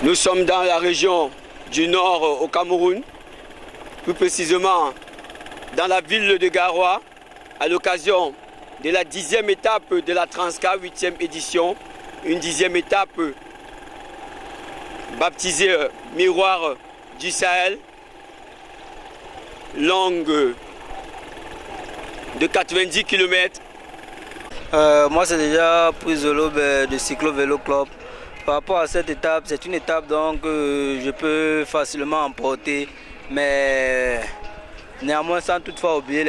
Nous sommes dans la région du Nord au Cameroun, plus précisément dans la ville de Garoua, à l'occasion de la 10e étape de la Transca, 8e édition, une 10e étape baptisée Miroir du Sahel, longue de 90 km. Moi, c'est déjà prise de l'aube de Cyclo Vélo Club. Par rapport à cette étape, c'est une étape donc je peux facilement emporter, mais néanmoins sans toutefois oublier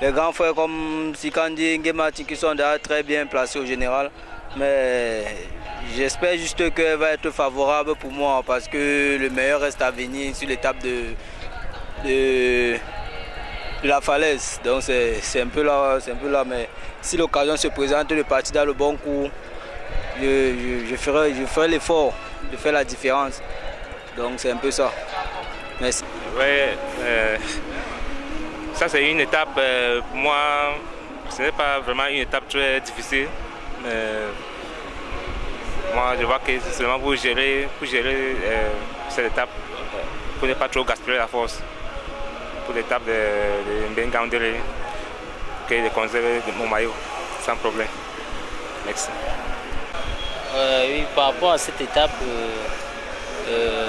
les grands frères comme Sikandi, Ngemati qui sont déjà très bien placés au général. Mais j'espère juste qu'elle va être favorable pour moi parce que le meilleur reste à venir sur l'étape de la falaise. Donc c'est un peu là, mais si l'occasion se présente de partir dans le bon cours, je ferai l'effort de faire la différence. Donc c'est un peu ça. Merci. Ouais, ça c'est une étape, pour moi, ce n'est pas vraiment une étape très difficile. Moi je vois que c'est seulement pour gérer cette étape, pour ne pas trop gaspiller la force. Pour l'étape de Mbengandere, de conserver mon maillot sans problème. Merci. Oui, par rapport à cette étape,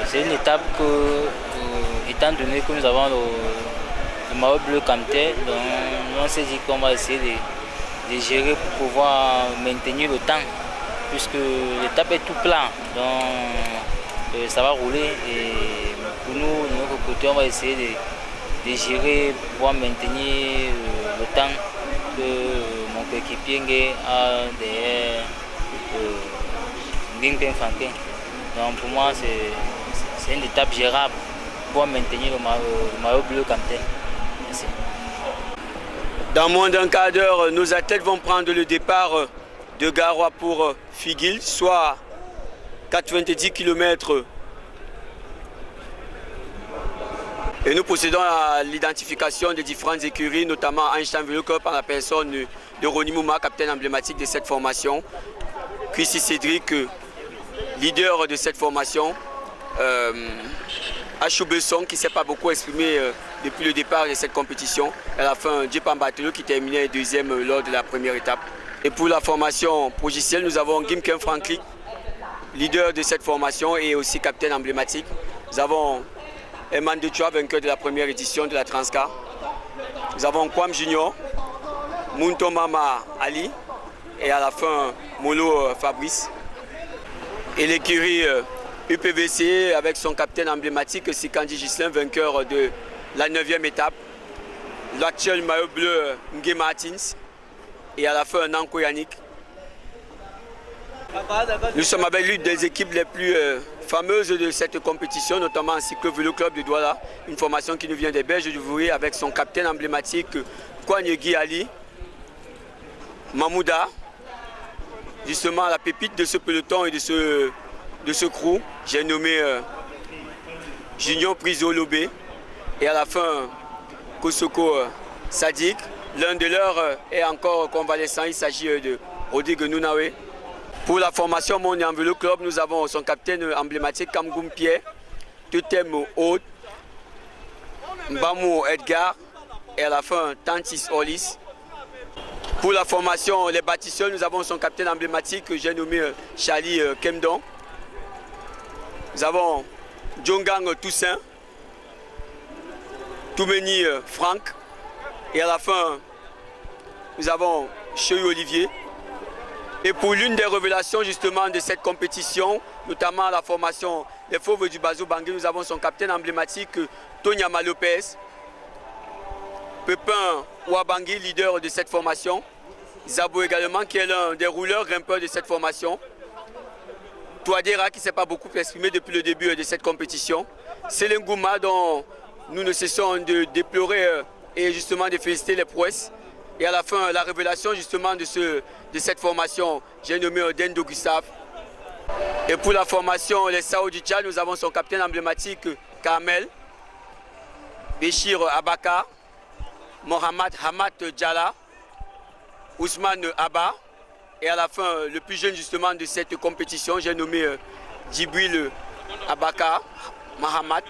c'est une étape que, étant donné que nous avons le maillot bleu Camtel, on s'est dit qu'on va essayer de gérer pour pouvoir maintenir le temps, puisque l'étape est tout plat, donc ça va rouler et pour nous, de notre côté, on va essayer de gérer pour pouvoir maintenir le temps que mon coéquipier a derrière Ngingpen Franquin. Donc pour moi, c'est une étape gérable pour maintenir le maillot bleu Camtel. Merci. Dans moins d'un quart d'heure, nos athlètes vont prendre le départ de Garoua pour Figuil, soit 90 km. Et nous procédons à l'identification des différentes écuries, notamment Einstein Vélo Club, en la personne de Ronnie Mouma, capitaine emblématique de cette formation. Chrissy Cédric, leader de cette formation. Achou Besson, qui ne s'est pas beaucoup exprimé depuis le départ de cette compétition. À la fin, Djepan Batelo, qui terminait deuxième lors de la première étape. Et pour la formation progicielle, nous avons Ngimken Franklin, leader de cette formation et aussi capitaine emblématique. Nous avons Eman Dechoua, vainqueur de la première édition de la Transca. Nous avons Kwam Junior, Munto Mama Ali et à la fin Molo Fabrice. Et l'écurie UPVC avec son capitaine emblématique Sikandi Gislin, vainqueur de la 9e étape. L'actuel maillot bleu Ngué Martins et à la fin Nanko Yannick. Nous sommes avec l'une des équipes les plus fameuses de cette compétition, notamment ainsi que Vélo Club de Douala, une formation qui nous vient des Belges du Vouri avec son capitaine emblématique Kwanyegi Ali, Mamouda, justement la pépite de ce peloton et de ce crew. J'ai nommé Junior Priso Lobé et à la fin Kosoko Sadik. L'un de leurs est encore convalescent, il s'agit de Rodrigue Nounawe. Pour la formation mondiale Vélo Club, nous avons son capitaine emblématique Kamgoum Pierre, Totem Aude, Mbamou Edgar et à la fin Tantis Orlis. Pour la formation les bâtisseurs, nous avons son capitaine emblématique, j'ai nommé Charlie Kemdon. Nous avons Djongang Toussaint, Toumeni Franck et à la fin nous avons Cheyou Olivier. Et pour l'une des révélations justement de cette compétition, notamment la formation des Fauves du Bazou Bangui, nous avons son capitaine emblématique Tonyama Lopez, Pepin Ouabangui, leader de cette formation, Zabo également qui est l'un des rouleurs grimpeurs de cette formation, Touadera qui ne s'est pas beaucoup exprimé depuis le début de cette compétition, Céline Gouma dont nous ne cessons de déplorer et justement de féliciter les prouesses. Et à la fin, la révélation justement de cette formation, j'ai nommé Dendo Gustave. Et pour la formation les Sao du Tchad, nous avons son capitaine emblématique Kamel, Béchir Abaka, Mohamed Hamad Djala, Ousmane Abba. Et à la fin, le plus jeune justement de cette compétition, j'ai nommé Djibril Abaka Mahamat.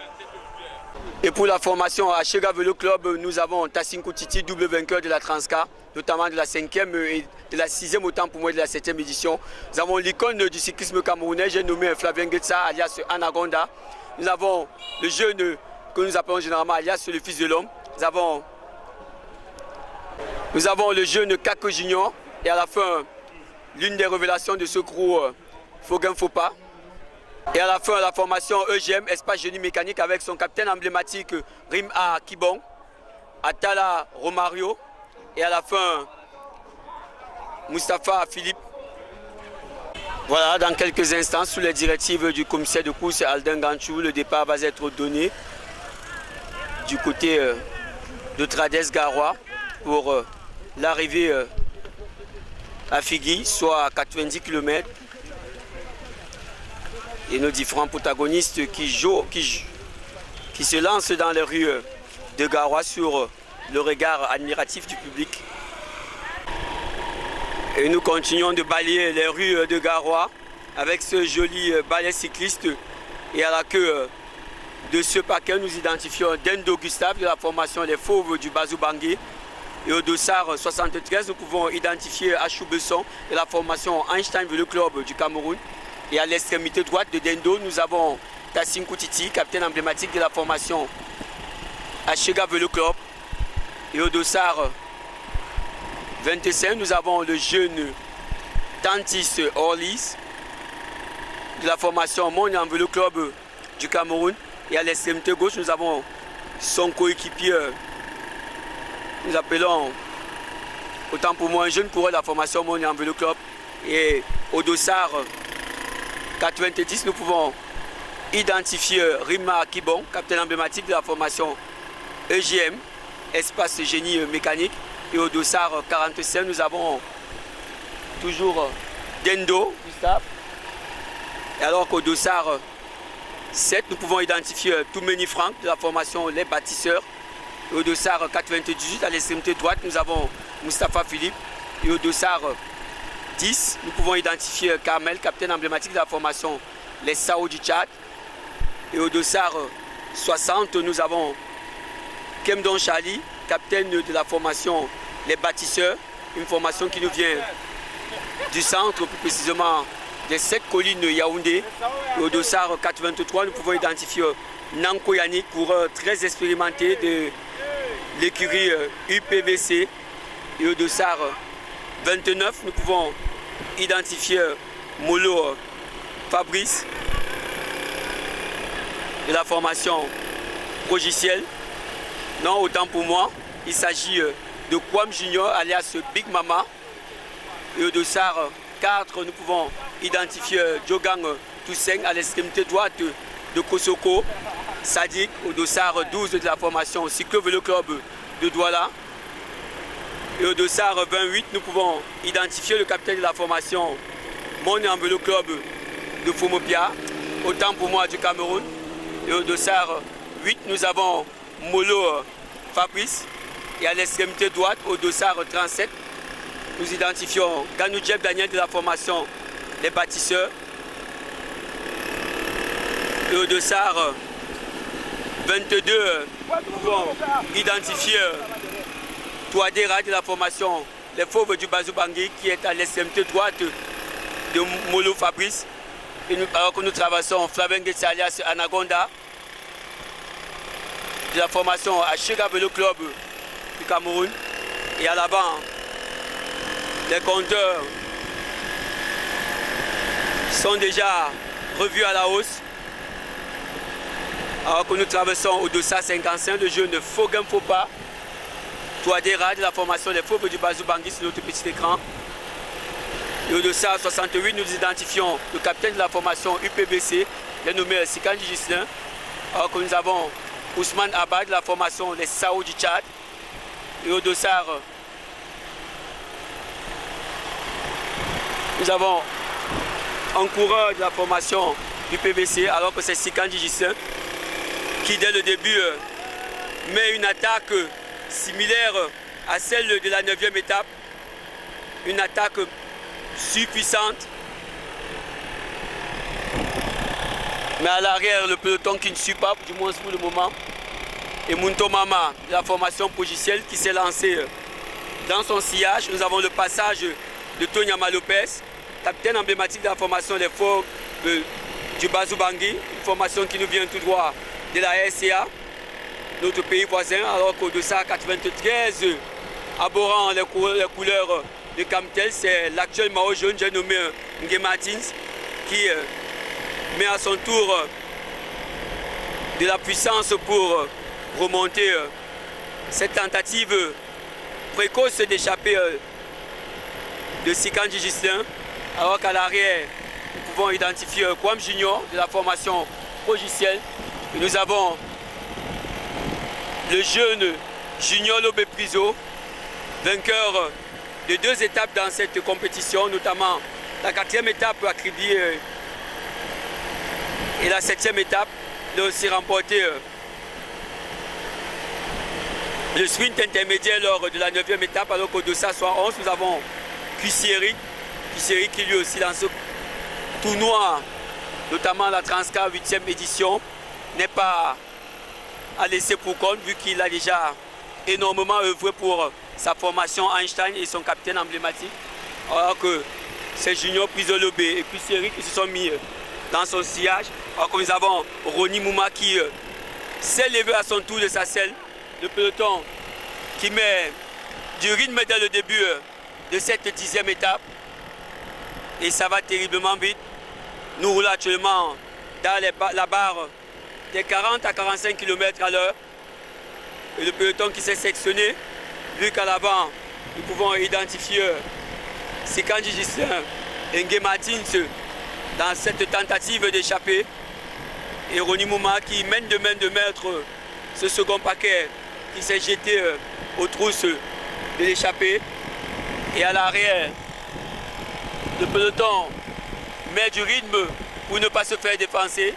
Et pour la formation à Chega Vélo Club, nous avons Tassinkou Titi, double vainqueur de la Transca, notamment de la 5e et de la 6e, autant pour moi de la 7e édition. Nous avons l'icône du cyclisme camerounais, j'ai nommé Flavien Getsa, alias Anagonda. Nous avons le jeune que nous appelons généralement alias le fils de l'homme. Nous avons le jeune Kako Junior et à la fin, l'une des révélations de ce crew, Foguin Fopa. Et à la fin, la formation EGM, Espace Génie Mécanique avec son capitaine emblématique Rima Kibong, Atala Romario et à la fin, Mustapha Philippe. Voilà, dans quelques instants, sous les directives du commissaire de course Aldin Ganchou, le départ va être donné du côté de Trades-Garoua pour l'arrivée à Figui, soit à 90 km. Et nos différents protagonistes qui se lancent dans les rues de Garoua sur le regard admiratif du public. Et nous continuons de balayer les rues de Garoua avec ce joli balai cycliste. Et à la queue de ce paquet, nous identifions Dendo Gustave de la formation Les Fauves du Bazou Bangui. Et au dossard 73, nous pouvons identifier Achou Besson de la formation Einstein Vélo Club du Cameroun. Et à l'extrémité droite de Dendo, nous avons Tassinkou Titi, capitaine emblématique de la formation Achega Vélo Club. Et au dossard 25, nous avons le jeune Tantis Orlis de la formation Monian Vélo Club du Cameroun. Et à l'extrémité gauche, nous avons son coéquipier, nous appelons autant pour moi un jeune coureur de la formation Monian Vélo Club. Et au dossard 90, nous pouvons identifier Rima Kibon, capitaine emblématique de la formation EGM, Espace Génie Mécanique. Et au dossard 45, nous avons toujours Dendo Gustave. Et alors qu'au dossard 7, nous pouvons identifier Toumeni Franck de la formation Les Bâtisseurs. Et au dossard 98, à l'extrémité droite, nous avons Mustapha Philippe. Et au dossard 10, nous pouvons identifier Carmel, capitaine emblématique de la formation Les Sao du Tchad. Et au dossard 60, nous avons Kemdon Charlie, capitaine de la formation Les Bâtisseurs, une formation qui nous vient du centre, plus précisément des 7 collines Yaoundé. Et au dossard 83, nous pouvons identifier Nanko Yannick, coureur très expérimenté de l'écurie UPVC. Et au dossard 29, nous pouvons identifier Molo Fabrice de la formation Progiciel. Non, autant pour moi, il s'agit de Kwam Junior alias Big Mama. Et au dossard 4, nous pouvons identifier Djogang Toussaint à l'extrémité droite de Kosoko. Sadik au dossard 12 de la formation Cyclo Vélo Club de Douala. Et au dossard 28, nous pouvons identifier le capitaine de la formation Monian Vélo Club de Fomopia, autant pour moi du Cameroun. Et au dossard 8, nous avons Molo Fabrice. Et à l'extrémité droite, au dossard 37, nous identifions Ganoudjeb Daniel de la formation Les Bâtisseurs. Et au dossard 22, nous pouvons identifier Touadéra de la formation Les Fauves du Bazou Bangui qui est à l'extrémité droite de Molo Fabrice. Et alors que nous traversons Flavien Getsa alias Anagonda de la formation Achega Vélo Club du Cameroun. Et à l'avant, les compteurs sont déjà revus à la hausse. Alors que nous traversons au dossard 55, le jeune Foguin Fopa, Touadéra de la formation Les Fauves du Bazou Bangui sur notre petit écran. Et au dossard 68, nous identifions le capitaine de la formation UPBC, le nommé Sikandi Gislin. Alors que nous avons Ousmane Abad de la formation Les Sao du Tchad. Et au dossard, nous avons un coureur de la formation UPBC, alors que c'est Sikandi Gislin qui dès le début met une attaque similaire à celle de la 9e étape. Une attaque puissante. Mais à l'arrière, le peloton qui ne suit pas, du moins pour le moment. Et Munto Mama, de la formation Progiciel, qui s'est lancé dans son sillage. Nous avons le passage de Tonyama Lopez, capitaine emblématique de la formation des Forts du Bazou Bangui, une formation qui nous vient tout droit de la RCA, notre pays voisin, alors qu'au-delà 93, abhorrant les couleurs de Camtel, c'est l'actuel Mao jeune, j'ai nommé Ngué Martins, qui met à son tour de la puissance pour remonter cette tentative précoce d'échapper de Sikandji Gislin, alors qu'à l'arrière, nous pouvons identifier Kwam Junior de la formation Progiciel. Et nous avons le jeune Junior Lobé Priso, vainqueur de 2 étapes dans cette compétition, notamment la 4e étape à Kribi et la 7e étape. Il a aussi remporté le sprint intermédiaire lors de la 9e étape, alors qu'au-delà soit 11, nous avons Kusieri qui lui aussi dans ce tournoi, notamment la Transcar 8e édition, n'est pas à laisser pour compte vu qu'il a déjà énormément œuvré pour sa formation Einstein et son capitaine emblématique. Alors que c'est Junior Prisolobé et Kusieri qui se sont mis dans son sillage. Alors que nous avons Roni Mouma qui s'est levé à son tour de sa selle. Le peloton qui met du rythme dès le début de cette 10e étape. Et ça va terriblement vite. Nous roulons actuellement dans la barre des 40 à 45 km à l'heure. Et le peloton qui s'est sectionné, vu qu'à l'avant, nous pouvons identifier Sikandji Gislin et Ngué Martins dans cette tentative d'échapper. Et Roni Mouma qui mène de main de maître ce second paquet qui s'est jeté aux trousses de l'échappée. Et à l'arrière, le peloton met du rythme pour ne pas se faire défoncer.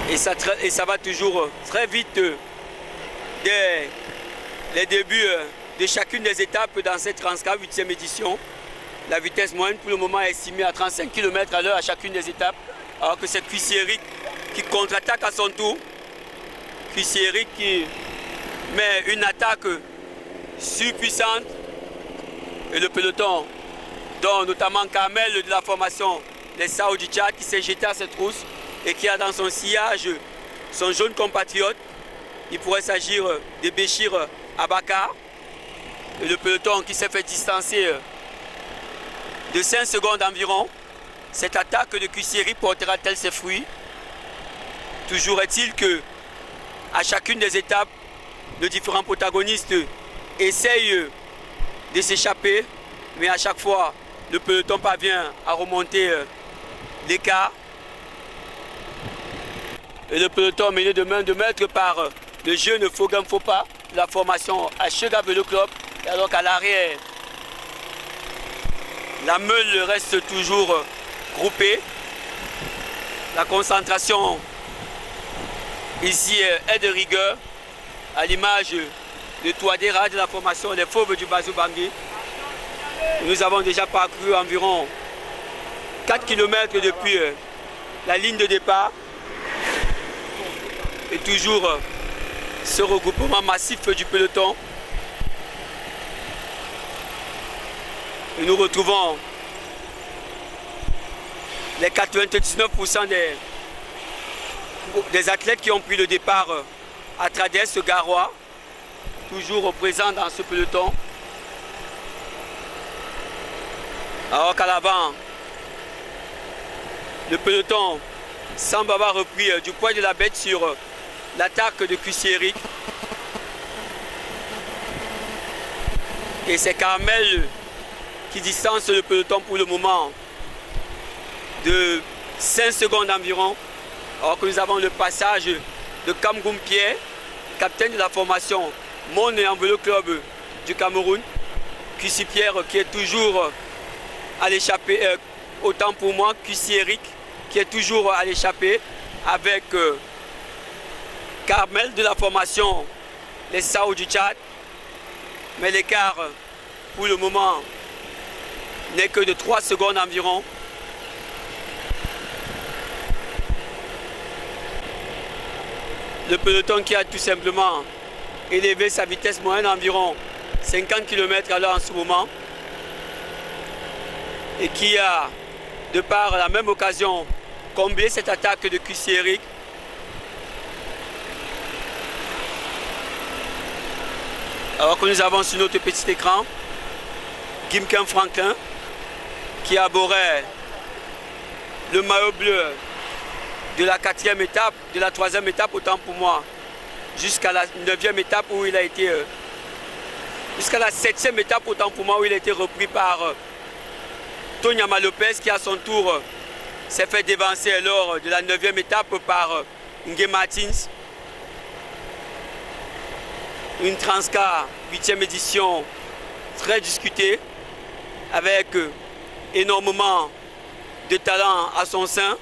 Et ça va toujours très vite dès les débuts de chacune des étapes dans cette Transcar 8e édition. La vitesse moyenne pour le moment est estimée à 35 km à l'heure à chacune des étapes, alors que c'est Kusieri qui contre-attaque à son tour. Kusieri qui met une attaque surpuissante et le peloton, dont notamment Kamel de la formation des Sao du Tchad qui s'est jeté à cette trousse et qui a dans son sillage son jeune compatriote. Il pourrait s'agir de Béchir Abakar. Et le peloton qui s'est fait distancer de 5 secondes environ. Cette attaque de Kusieri portera-t-elle ses fruits? Toujours est-il que à chacune des étapes, les différents protagonistes essayent de s'échapper, mais à chaque fois, le peloton parvient à remonter l'écart. Et le peloton mené de main de maître par le jeune Fogam Fopa, la formation Ashega Vélo Club, alors qu'à l'arrière, la meule reste toujours groupée. La concentration ici est de rigueur, à l'image de Touadéra de la formation des Fauves du Bazou Bangui. Nous avons déjà parcouru environ 4 km depuis la ligne de départ. Et toujours ce regroupement massif du peloton. Et nous retrouvons les 99% des athlètes qui ont pris le départ à Trades, ce Garois, toujours présents dans ce peloton. Alors qu'à l'avant, le peloton semble avoir repris du poids de la bête sur l'attaque de Kusieri. Et c'est Carmel qui distance le peloton pour le moment de 5 secondes environ. Alors que nous avons le passage de Kamgoum Pierre, capitaine de la formation Monde et Vélo Club du Cameroun. Kusi Pierre qui est toujours à l'échappée, autant pour moi, Kusieri qui est toujours à l'échappée avec Carmel de la formation les Sao du Tchad. Mais l'écart pour le moment n'est que de 3 secondes environ. Le peloton qui a tout simplement élevé sa vitesse moyenne d'environ 50 km/h en ce moment et qui a, de par la même occasion, comblé cette attaque de QC Eric. Alors que nous avons sur notre petit écran Gimken Franklin qui arborait le maillot bleu de la 4e étape, de la 3e étape autant pour moi, jusqu'à la 9e étape où il a été, jusqu'à la 7e étape autant pour moi où il a été repris par Tonyama Lopez qui à son tour s'est fait dévancer lors de la 9e étape par Nge Martins. Une Transcar 8e édition très discutée avec énormément de talent à son sein.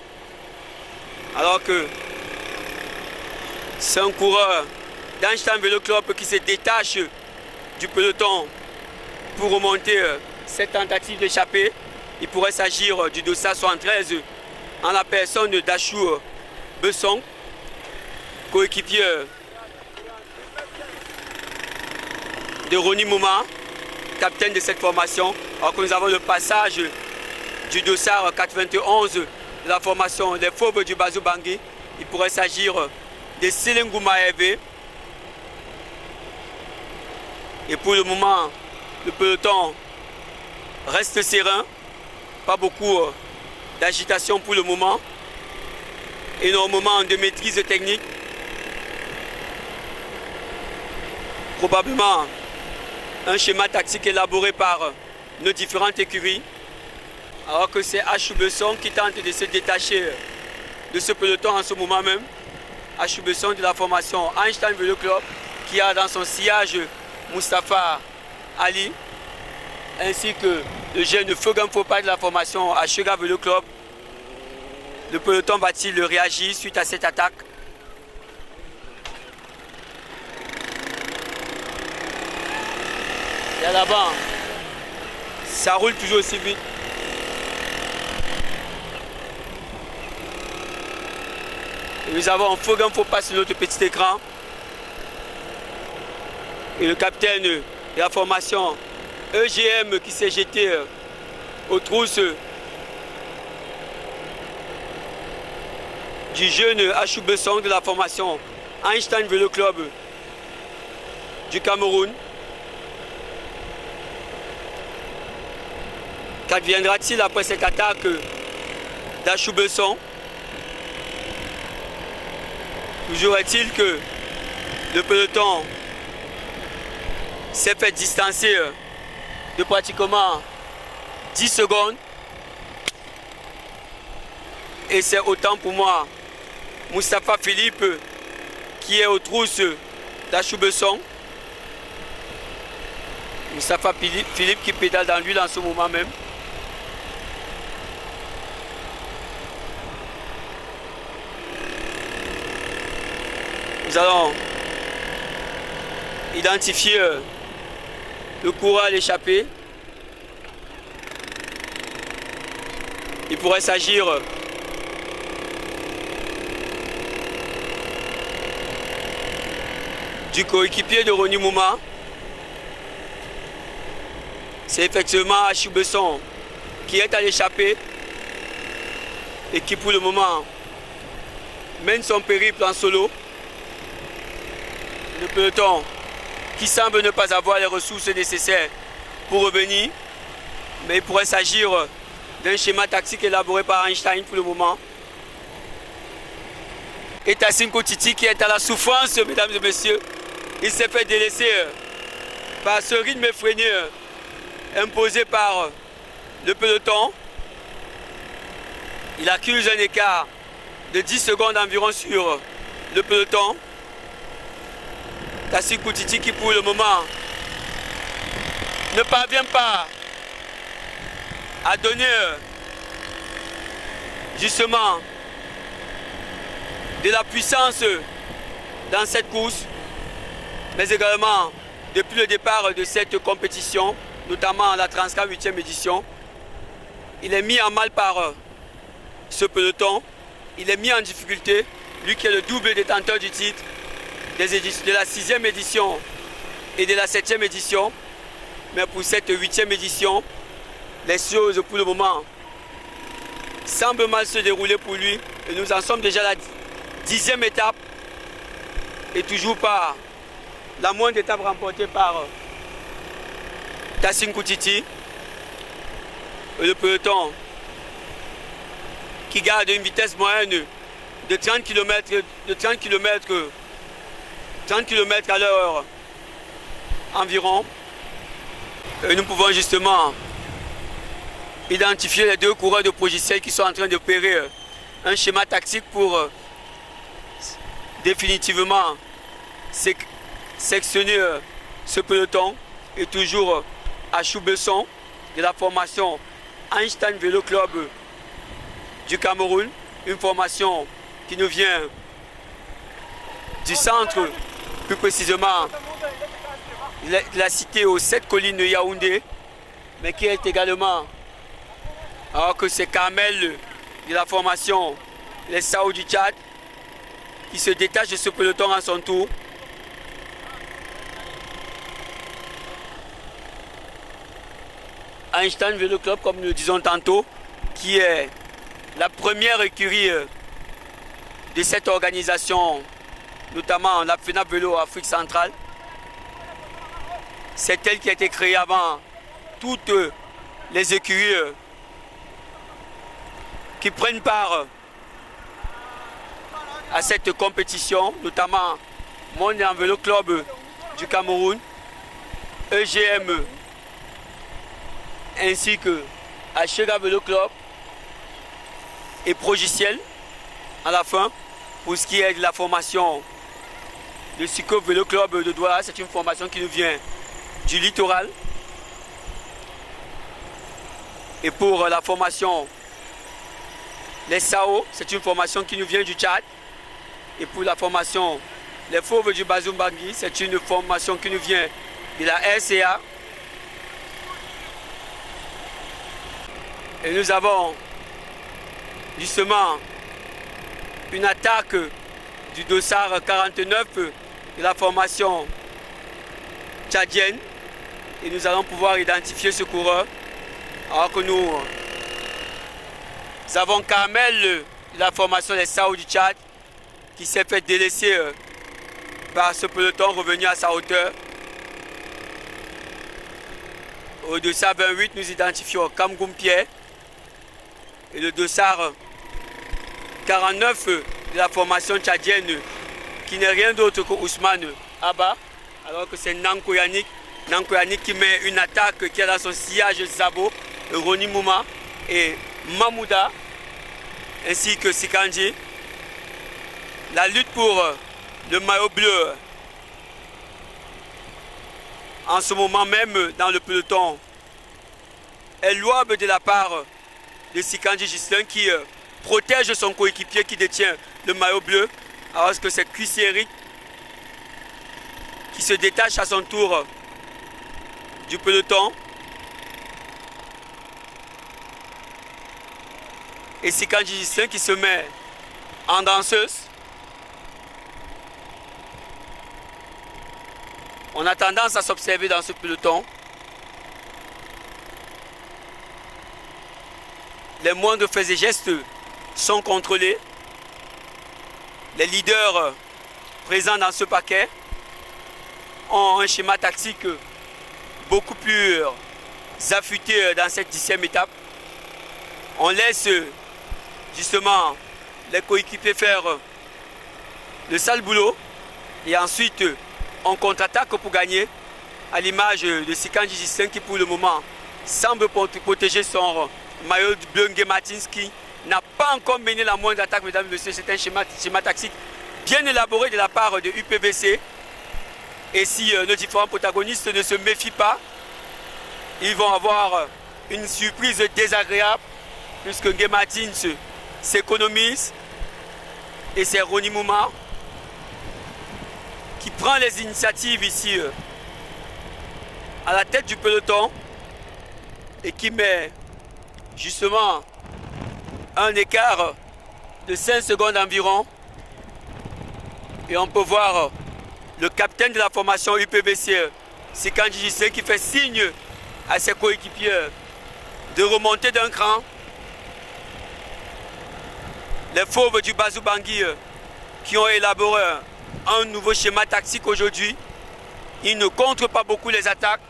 Alors que c'est un coureur d'Einstein Vélo Club qui se détache du peloton pour remonter cette tentative d'échapper. Il pourrait s'agir du Dossard 73 en la personne d'Achou Besson, coéquipier de Ronnie Mouma, capitaine de cette formation. Alors que nous avons le passage du Dossard 91 de la formation des Fauves du Bazou Bangui. Il pourrait s'agir de Selengouma Hervé. Et pour le moment, le peloton reste serein. Pas beaucoup d'agitation pour le moment. Énormément de maîtrise technique. Probablement un schéma tactique élaboré par nos différentes écuries. Alors que c'est Achou Besson qui tente de se détacher de ce peloton en ce moment même. Achou Besson de la formation Einstein Vélo Club qui a dans son sillage Moustapha Ali ainsi que le jeune Fogan Fopa de la formation Achega Vélo Club. Le peloton va-t-il réagir suite à cette attaque? Et là-bas, ça roule toujours aussi vite. Et nous avons Fogan Fopa sur notre petit écran. Et le capitaine de la formation EGM qui s'est jeté aux trousses du jeune Achou Besson de la formation Einstein Vélo Club du Cameroun. Qu'adviendra-t-il après cette attaque d'Achou Besson? Toujours est-il que le peloton s'est fait distancer de pratiquement 10 secondes. Et c'est autant pour moi Moustapha Philippe qui est aux trousses d'Achou Besson. Moustapha Philippe qui pédale dans l'huile en ce moment même. Nous allons identifier le coureur à l'échappée. Il pourrait s'agir du coéquipier de Ronnie Mouma. C'est effectivement Achou Besson qui est à l'échappée et qui pour le moment mène son périple en solo. Le peloton qui semble ne pas avoir les ressources nécessaires pour revenir, mais il pourrait s'agir d'un schéma tactique élaboré par Einstein pour le moment. Et Tassim Koutiti qui est à la souffrance, mesdames et messieurs. Il s'est fait délaisser par ce rythme effréné imposé par le peloton. Il accuse un écart de 10 secondes environ sur le peloton. Tassim Koutiti qui pour le moment ne parvient pas à donner justement de la puissance dans cette course, mais également depuis le départ de cette compétition, notamment la Transcar 8e édition, il est mis en mal par ce peloton, il est mis en difficulté lui qui est le double détenteur du titre de la 6e édition et de la 7e édition. Mais pour cette 8e édition, les choses pour le moment semblent mal se dérouler pour lui. Et nous en sommes déjà à la 10e étape et toujours pas la moindre étape remportée par Tassin Koutiti. Le peloton qui garde une vitesse moyenne de 30 km à l'heure environ. Et nous pouvons justement identifier les deux coureurs de Progicel qui sont en train d'opérer un schéma tactique pour définitivement sectionner ce peloton. Et toujours à Choubesson de la formation Einstein Vélo Club du Cameroun, une formation qui nous vient du centre, plus précisément de la cité aux 7 collines de Yaoundé, mais qui est également, alors que c'est Kamel de la formation Les Sao du Tchad qui se détache de ce peloton à son tour. Einstein Vélo Club, comme nous le disons tantôt, qui est la première écurie de cette organisation, notamment la FENAP Vélo Afrique centrale. C'est elle qui a été créée avant toutes les écuries qui prennent part à cette compétition, notamment Mondial Vélo Club du Cameroun, EGM, ainsi que Achega Vélo Club et Progiciel à la fin. Pour ce qui est de la formation de Siko Vélo Club de Douala, c'est une formation qui nous vient du littoral. Et pour la formation Les Sao, c'est une formation qui nous vient du Tchad. Et pour la formation Les Fauves du Bazoum-Bangui, c'est une formation qui nous vient de la RCA. Et nous avons justement une attaque du dossard 49 de la formation tchadienne. Et nous allons pouvoir identifier ce coureur. Alors que nous avons Kamel de la formation des Sao du Tchad qui s'est fait délaisser par ce peloton revenu à sa hauteur. Au dossard 28, nous identifions Kamgoum Pierre. Et le dossard 49 de la formation tchadienne qui n'est rien d'autre que Ousmane Abba, alors que c'est Nanko Yannick qui met une attaque qui a dans son sillage Zabo, Roni Mouma et Mamouda, ainsi que Sikanji. La lutte pour le maillot bleu en ce moment même dans le peloton est louable de la part de Sikanji Gislain qui protège son coéquipier qui détient le maillot bleu, alors que c'est Cuissé Eric qui se détache à son tour du peloton. Et Sikanji Gislain qui se met en danseuse. On a tendance à s'observer dans ce peloton. Les moindres faits et gestes sont contrôlés. Les leaders présents dans ce paquet ont un schéma tactique beaucoup plus affûté dans cette 10e étape. On laisse justement les coéquipiers faire le sale boulot et ensuite on contre-attaque pour gagner, à l'image de Sikanji Gislain qui pour le moment semble protéger son maillot bleu. Nguematins qui n'a pas encore mené la moindre attaque, mesdames et messieurs. C'est un schéma tactique bien élaboré de la part de UPVC. Et si nos différents protagonistes ne se méfient pas, ils vont avoir une surprise désagréable, puisque Nguematins s'économise et c'est Roni Mouma qui prend les initiatives ici à la tête du peloton et qui met justement un écart de 5 secondes environ Et on peut voir le capitaine de la formation UPVC, Sikandji Gissé, qui fait signe à ses coéquipiers de remonter d'un cran. Les fauves du Bazou Bangui qui ont élaboré un nouveau schéma tactique aujourd'hui. Ils ne contrent pas beaucoup les attaques,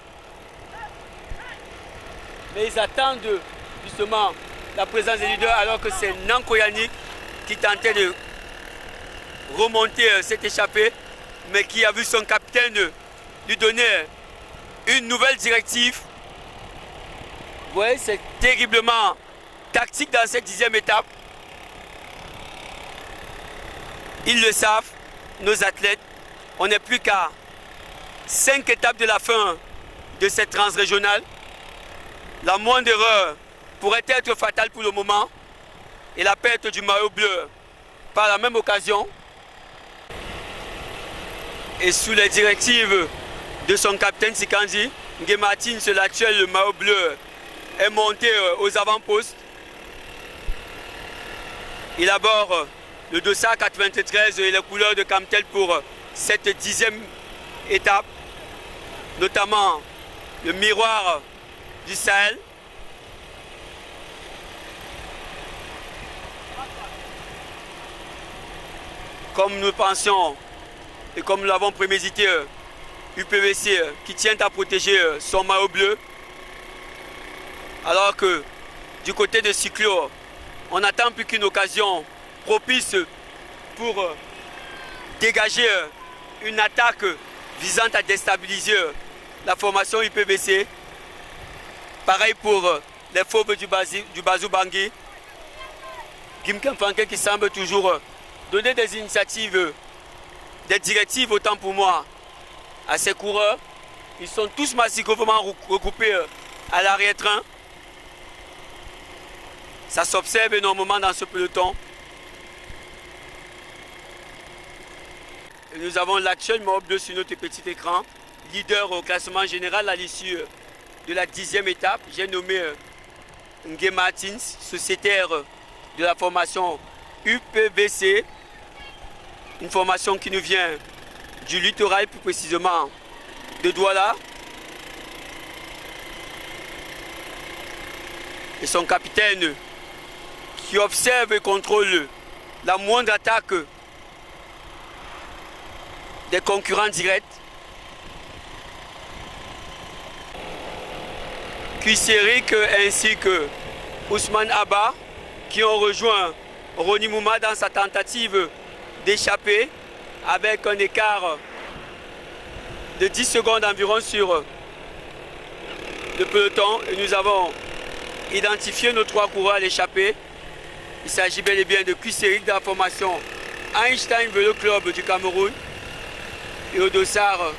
mais ils attendent justement la présence des leaders, alors que c'est Nanko Yannick qui tentait de remonter cette échappée, mais qui a vu son capitaine lui donner une nouvelle directive. Vous voyez, c'est terriblement tactique dans cette 10e étape. Ils le savent, nos athlètes. On n'est plus qu'à 5 étapes de la fin de cette transrégionale. La moindre erreur pourrait être fatale pour le moment. Et la perte du maillot bleu par la même occasion. Et sous les directives de son capitaine Sikandji, Nguematin, l'actuel maillot bleu, est monté aux avant-postes. Il aborde le dossard 93 et les couleurs de Camtel pour cette 10e étape, notamment le miroir du Sahel. Comme nous pensions et comme nous l'avons prémédité, UPVC qui tient à protéger son maillot bleu, alors que du côté de Cyclo, on n'attend plus qu'une occasion propice pour dégager une attaque visant à déstabiliser la formation UPVC. Pareil pour les fauves du Bazou Bangui. Gimken Franke qui semble toujours donner des initiatives, des directives autant pour moi à ses coureurs. Ils sont tous massivement regroupés à l'arrière-train. Ça s'observe énormément dans ce peloton. Et nous avons l'actuel maillot bleu sur notre petit écran, leader au classement général à l'issue de la 10e étape. J'ai nommé Nguematin, sociétaire de la formation UPVC, une formation qui nous vient du littoral, plus précisément de Douala. Et son capitaine qui observe et contrôle la moindre attaque des concurrents directs. Kuiserik ainsi que Ousmane Abba qui ont rejoint Roni Mouma dans sa tentative d'échapper avec un écart de 10 secondes environ sur le peloton. Et nous avons identifié nos 3 coureurs à l'échappée. Il s'agit bel et bien de Kuiserik de la formation Einstein Vélo Club du Cameroun. Et au dossard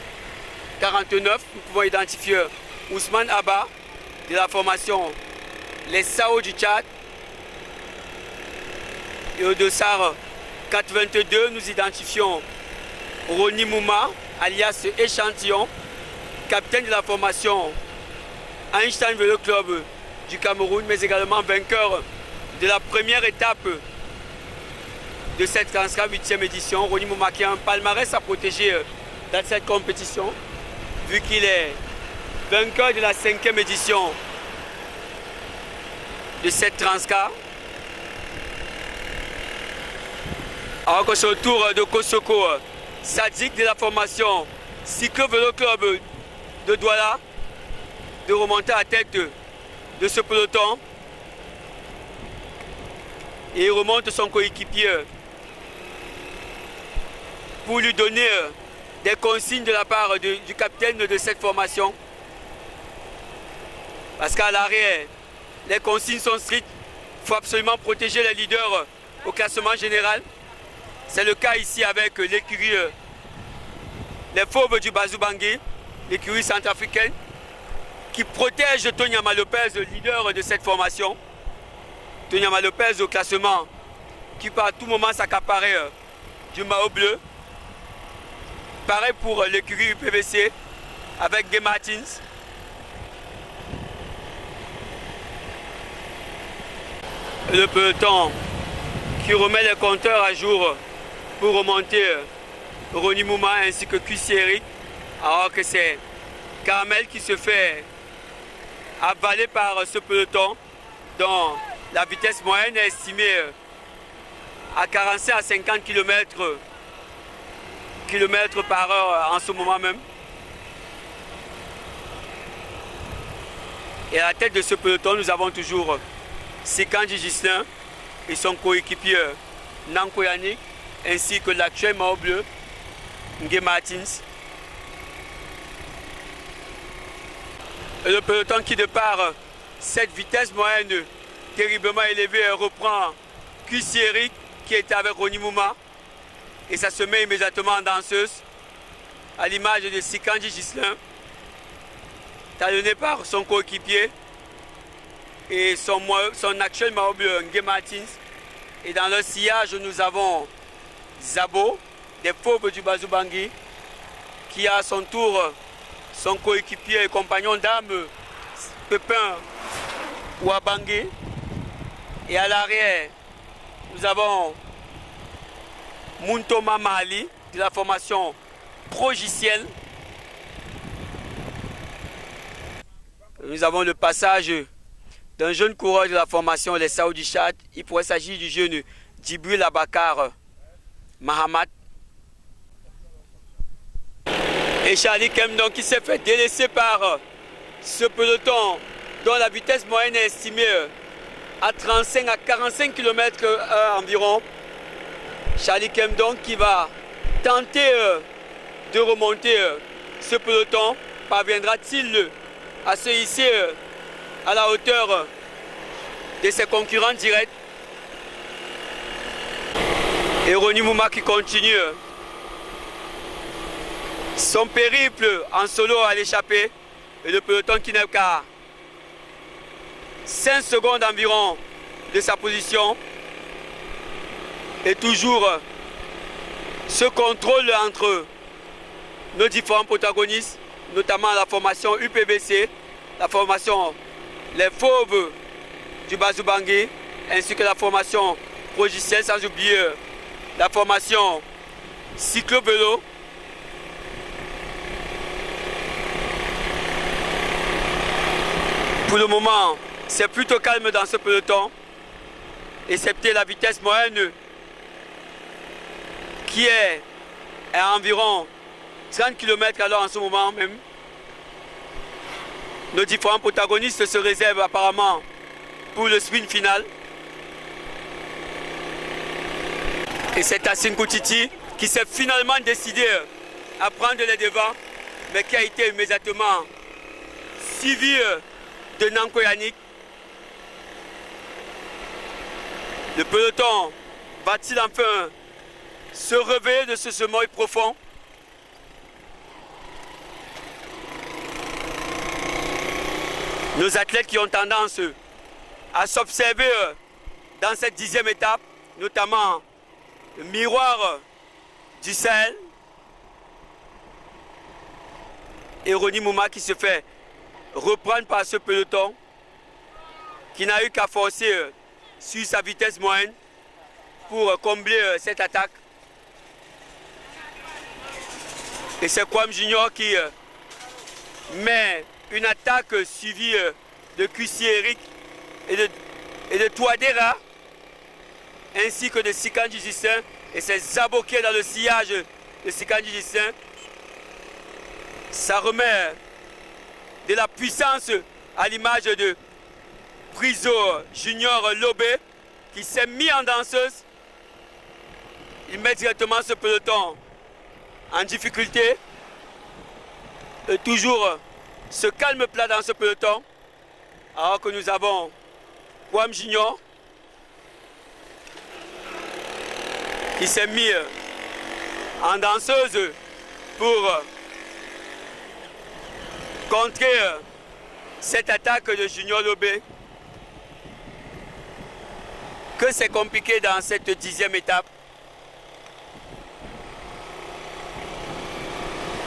49, nous pouvons identifier Ousmane Abba de la formation Les Sao du Tchad. Et au dossard 82, nous identifions Roni Mouma, alias Échantillon, capitaine de la formation Einstein Vélo Club du Cameroun, mais également vainqueur de la première étape de cette Transcar 8e édition. Roni Mouma qui a un palmarès à protéger dans cette compétition, vu qu'il est vainqueur de la 5e édition de cette Transcar. Alors que c'est au tour de Kosoko Sadik de la formation Cyclo Vélo Club de Douala de remonter à la tête de ce peloton. Et il remonte son coéquipier pour lui donner des consignes de la part du capitaine de cette formation. Parce qu'à l'arrière, les consignes sont strictes. Il faut absolument protéger les leaders au classement général. C'est le cas ici avec l'écurie, les fauves du Bazou Bangui, l'écurie centrafricaine, qui protège Tonyama Lopez, le leader de cette formation. Tonyama Lopez au classement, qui peut à tout moment s'accaparer du maillot bleu. Pareil pour l'écurie UPVC avec Nguematin. Le peloton qui remet les compteurs à jour pour remonter Ronnie Mouma ainsi que QC Eric, alors que c'est Caramel qui se fait avaler par ce peloton dont la vitesse moyenne est estimée à 45 à 50 km par heure en ce moment même. Et à la tête de ce peloton, nous avons toujours Sikandji Ghislain et son coéquipier Nanko Yannick, ainsi que l'actuel maillot bleu, Ngué Martins. Et le peloton qui, de par cette vitesse moyenne terriblement élevée, reprend QC Eric qui était avec Ronnie Mouma. Et ça se met immédiatement en danseuse, à l'image de Sikandji Ghislain, talonné par son coéquipier et son actuel maillot bleu, Ngué Martins. Et dans le sillage, nous avons Zabo, des fauves du Bazou Bangui, qui a à son tour son coéquipier et compagnon d'armes, Pépin Ouabangui. Et à l'arrière, nous avons Muntoma Mali, de la formation Progiciel. Nous avons le passage d'un jeune coureur de la formation Les Saoudi Chad. Il pourrait s'agir du jeune Djibril Abakar Mahamat. Et Charlie Kemdon qui s'est fait délaisser par ce peloton dont la vitesse moyenne est estimée à 35 à 45 km/h environ. Charlie Kemdon qui va tenter de remonter ce peloton. Parviendra-t-il à se hisser à la hauteur de ses concurrents directs? Et Ronnie Mouma qui continue son périple en solo à l'échappée. Et le peloton qui n'est qu'à 5 secondes environ de sa position. Et toujours ce contrôle entre nos différents protagonistes, notamment la formation UPBC, la formation Les Fauves du Bazou Bangui, ainsi que la formation Progiciel, sans oublier la formation Cyclo-Vélo. Pour le moment, c'est plutôt calme dans ce peloton, excepté la vitesse moyenne qui est à environ 30 km/h en ce moment même. Nos différents protagonistes se réservent apparemment pour le sprint final. Et c'est Tassine Koutiti qui s'est finalement décidé à prendre les devants, mais qui a été immédiatement suivi de Nanko Yannick. Le peloton va-t-il enfin se réveiller de ce sommeil profond? Nos athlètes qui ont tendance à s'observer dans cette 10e étape, notamment le miroir du Sahel, et Ronnie Mouma qui se fait reprendre par ce peloton, qui n'a eu qu'à forcer sur sa vitesse moyenne pour combler cette attaque. Et c'est Kwame Junior qui met une attaque suivie de QC Eric et de Touadéra, ainsi que de Sikandji Ghislain, et c'est Zabo qui est dans le sillage de Sikandji Ghislain. Ça remet de la puissance à l'image de Priso Junior Lobé qui s'est mis en danseuse. Il met directement ce peloton en difficulté. Et toujours ce calme plat dans ce peloton, alors que nous avons Kwame Junior qui s'est mis en danseuse pour contrer cette attaque de Junior Lobé. Que c'est compliqué dans cette 10e étape.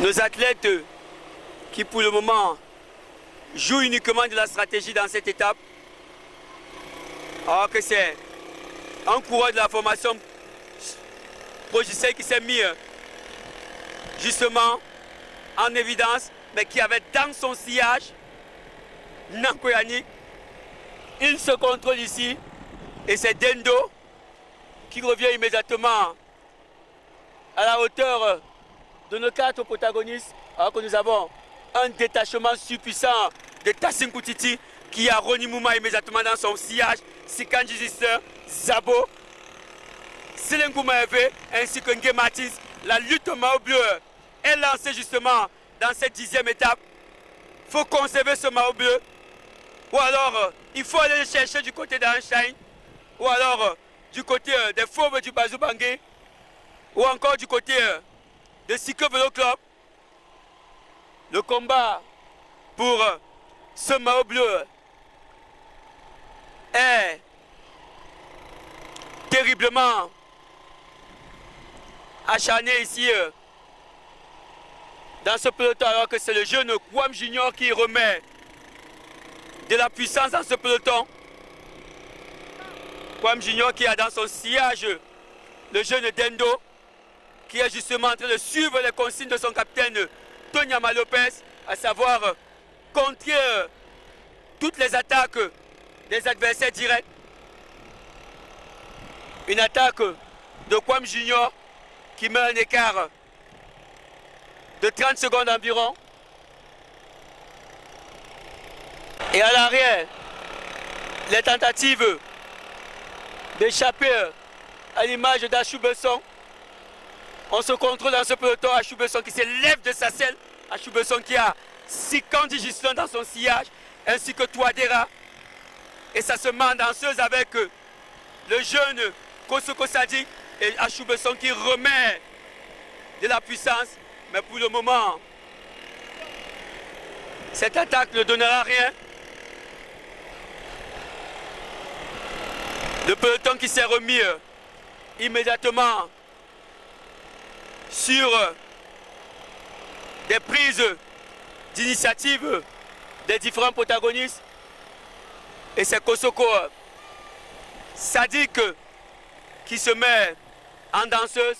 Nos athlètes qui pour le moment jouent uniquement de la stratégie dans cette étape, alors que c'est un coureur de la formation Progiciel qui s'est mis justement en évidence, mais qui avait dans son sillage Nanko Yannick. Il se contrôle ici et c'est Dendo qui revient immédiatement à la hauteur de nos 4 protagonistes, alors que nous avons un détachement suffisant de Tassin Koutiti qui a Roni Mouma immédiatement dans son sillage, Sikanji Gister, Zabo, Selenkou Maeve ainsi que Ngué Martins. La lutte au maillot bleu est lancée justement dans cette 10e étape. Il faut conserver ce maillot bleu, ou alors il faut aller le chercher du côté d'Einstein, ou alors du côté des Fauves du Bazou Bangé, ou encore du côté de Cyclo Vélo Club. Le combat pour ce maillot bleu est terriblement acharné ici dans ce peloton, alors que c'est le jeune Kwam Junior qui remet de la puissance dans ce peloton. Kwam Junior qui a dans son sillage le jeune Dendo qui est justement en train de suivre les consignes de son capitaine Tonyama Lopez, à savoir contrer toutes les attaques des adversaires directs. Une attaque de Kwam Junior qui met un écart de 30 secondes environ. Et à l'arrière, les tentatives d'échapper à l'image d'Achou Besson. On se contrôle dans ce peloton. Achou Besson qui s'élève de sa selle. Achou Besson qui a Sikandi Gislin dans son sillage, ainsi que Touadéra. Et ça se met en danseuse avec le jeune Kosoko Sadi et Achou Besson qui remet de la puissance. Mais pour le moment, cette attaque ne donnera rien. Le peloton qui s'est remis immédiatement sur des prises d'initiative des différents protagonistes. Et c'est Kosoko Sadik qui se met en danseuse.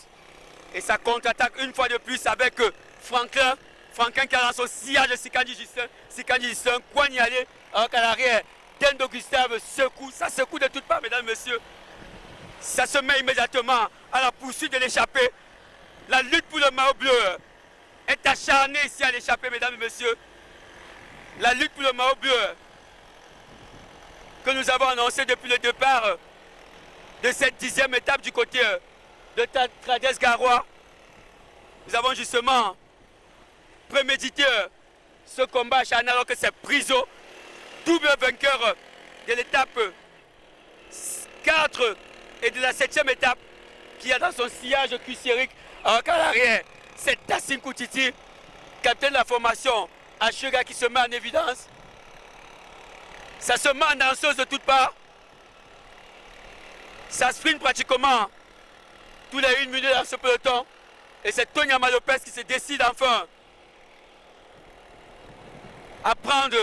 Et ça contre-attaque une fois de plus avec Franklin. Franklin qui a dans son sillage de Sikandi Justin, Kouanialé, alors qu'à l'arrière, Dendo Gustave secoue, ça secoue de toutes parts, mesdames et messieurs. Ça se met immédiatement à la poursuite de l'échappée. La lutte pour le maillot bleu est acharnée ici à l'échappée, mesdames et messieurs. La lutte pour le maillot bleu que nous avons annoncé depuis le départ de cette 10e étape du côté de Trades Garoua. Nous avons justement prémédité ce combat acharné alors que c'est Priso, double vainqueur de l'étape 4 et de la 7e étape, qui a dans son sillage cuissérique, alors qu'à l'arrière, c'est Tassim Koutiti, capitaine de la formation Achega, qui se met en évidence. Ça se met en danseuse de toutes parts. Ça sprint pratiquement tous les 1 minute dans ce peloton. Et c'est Tonyama Lopez qui se décide enfin à prendre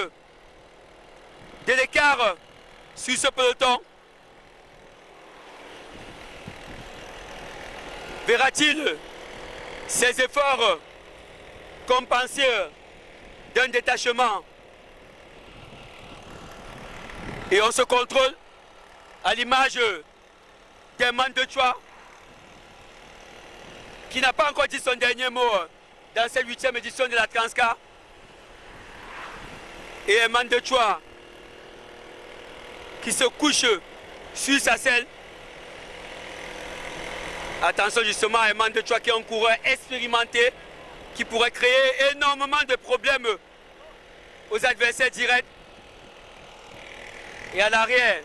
de l'écart sur ce peloton. Verra-t-il ses efforts compensés d'un détachement? Et on se contrôle à l'image d'Eman de Chua, qui n'a pas encore dit son dernier mot dans cette 8e édition de la Transcar. Et Eman de Chua qui se couche sur sa selle. Attention justement à Eman de Chua qui est un coureur expérimenté qui pourrait créer énormément de problèmes aux adversaires directs. Et à l'arrière,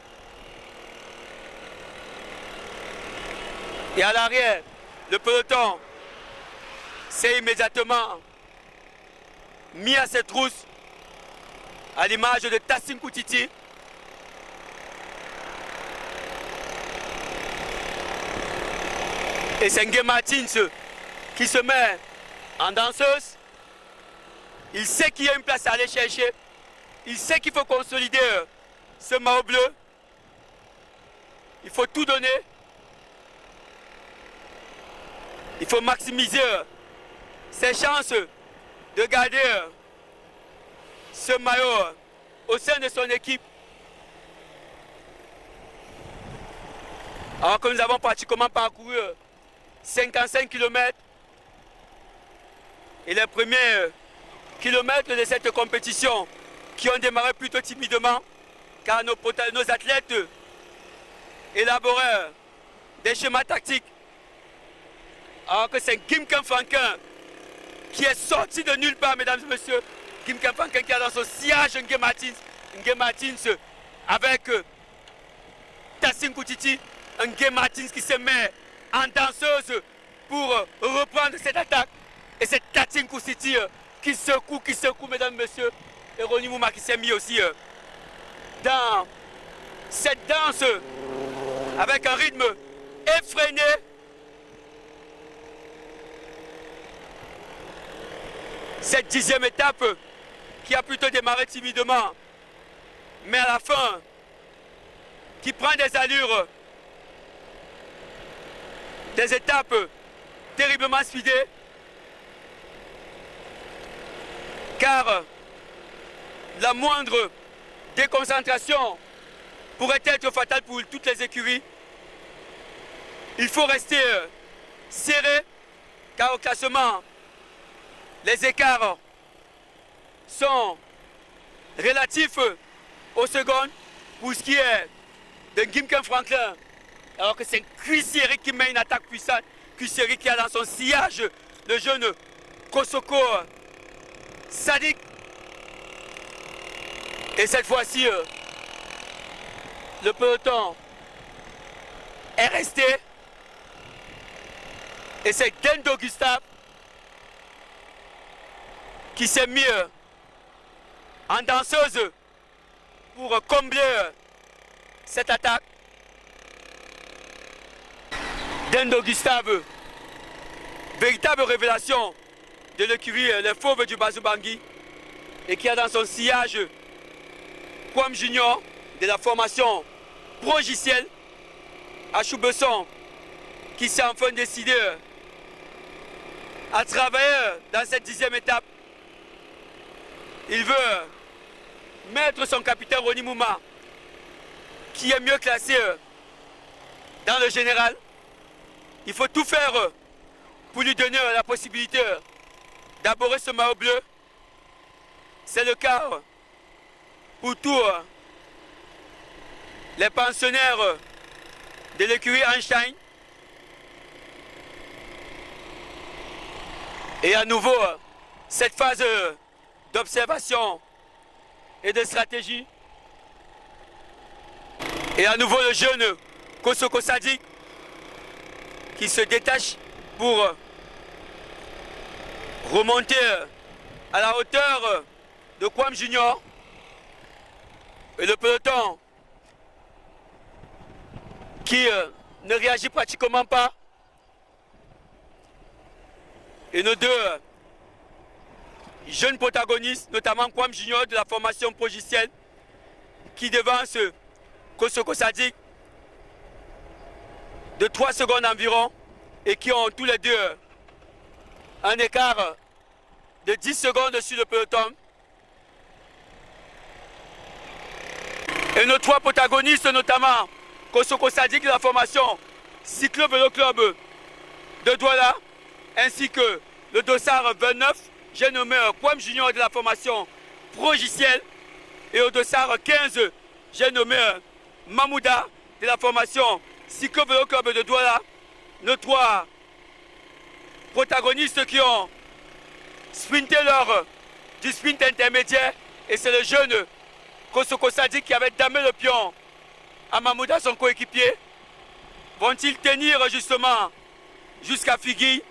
le peloton s'est immédiatement mis à ses trousses à l'image de Tassim Koutiti. Et c'est Ngué Martins qui se met en danseuse. Il sait qu'il y a une place à aller chercher. Il sait qu'il faut consolider ce maillot bleu. Il faut tout donner. Il faut maximiser ses chances de garder ce maillot au sein de son équipe. Alors que nous avons pratiquement parcouru 55 km et les premiers kilomètres de cette compétition qui ont démarré plutôt timidement car nos athlètes élaboraient des schémas tactiques. Alors que c'est Gim Khem Franklin qui est sorti de nulle part, mesdames et messieurs. Gim Khem Franklin qui a dans son sillage Nguyen Martins avec Tassine Koutiti. Nguyen Martins qui se met en danseuse pour reprendre cette attaque. Et c'est Tassine Koutiti qui secoue, mesdames et messieurs. Et Ronnie Mouma qui s'est mis aussi dans cette danse avec un rythme effréné. Cette 10e étape qui a plutôt démarré timidement, mais à la fin, qui prend des allures, des étapes terriblement speedées, car la moindre déconcentration pourrait être fatale pour toutes les écuries. Il faut rester serré, car au classement, les écarts sont relatifs aux secondes pour ce qui est de Gim Khem Franklin. Alors que c'est Chrissy Eric qui met une attaque puissante. Chrissy Eric qui a dans son sillage le jeune Kosoko Sadik. Et cette fois-ci, le peloton est resté. Et c'est Dendo Gustave qui s'est mis en danseuse pour combler cette attaque. Dendo Gustave, véritable révélation de l'écurie Les Fauves du Bazou Bangui et qui a dans son sillage Kwam Junior de la formation Progiciel à Choubesson qui s'est enfin décidé à travailler dans cette 10e étape. Il veut mettre son capitaine Ronnie Mouma qui est mieux classé dans le général. Il faut tout faire pour lui donner la possibilité d'aborder ce maillot bleu. C'est le cas pour tous les pensionnaires de l'écurie Einstein. Et à nouveau, cette phase d'observation et de stratégie. Et à nouveau le jeune Kosoko Sadik qui se détache pour remonter à la hauteur de Kwam Junior. Et le peloton qui ne réagit pratiquement pas. Et nos deux jeunes protagonistes, notamment Kwam Junior de la formation Progiciel, qui devance Kosoko Sadik de 3 secondes environ et qui ont tous les deux un écart de 10 secondes sur le peloton. Et nos 3 protagonistes, notamment Kosoko Sadik de la formation Cyclo Vélo Club de Douala, ainsi que le dossard 29, j'ai nommé Kwam Junior de la formation Progiciel, et au dossard 15, j'ai nommé Mamouda de la formation Cyclo Vélo Club de Douala. Nos 3 protagonistes qui ont sprinté lors du sprint intermédiaire, et c'est le jeune Kosoko Sadik qui avait damé le pion à Mamouda, son coéquipier. Vont-ils tenir justement jusqu'à Figui,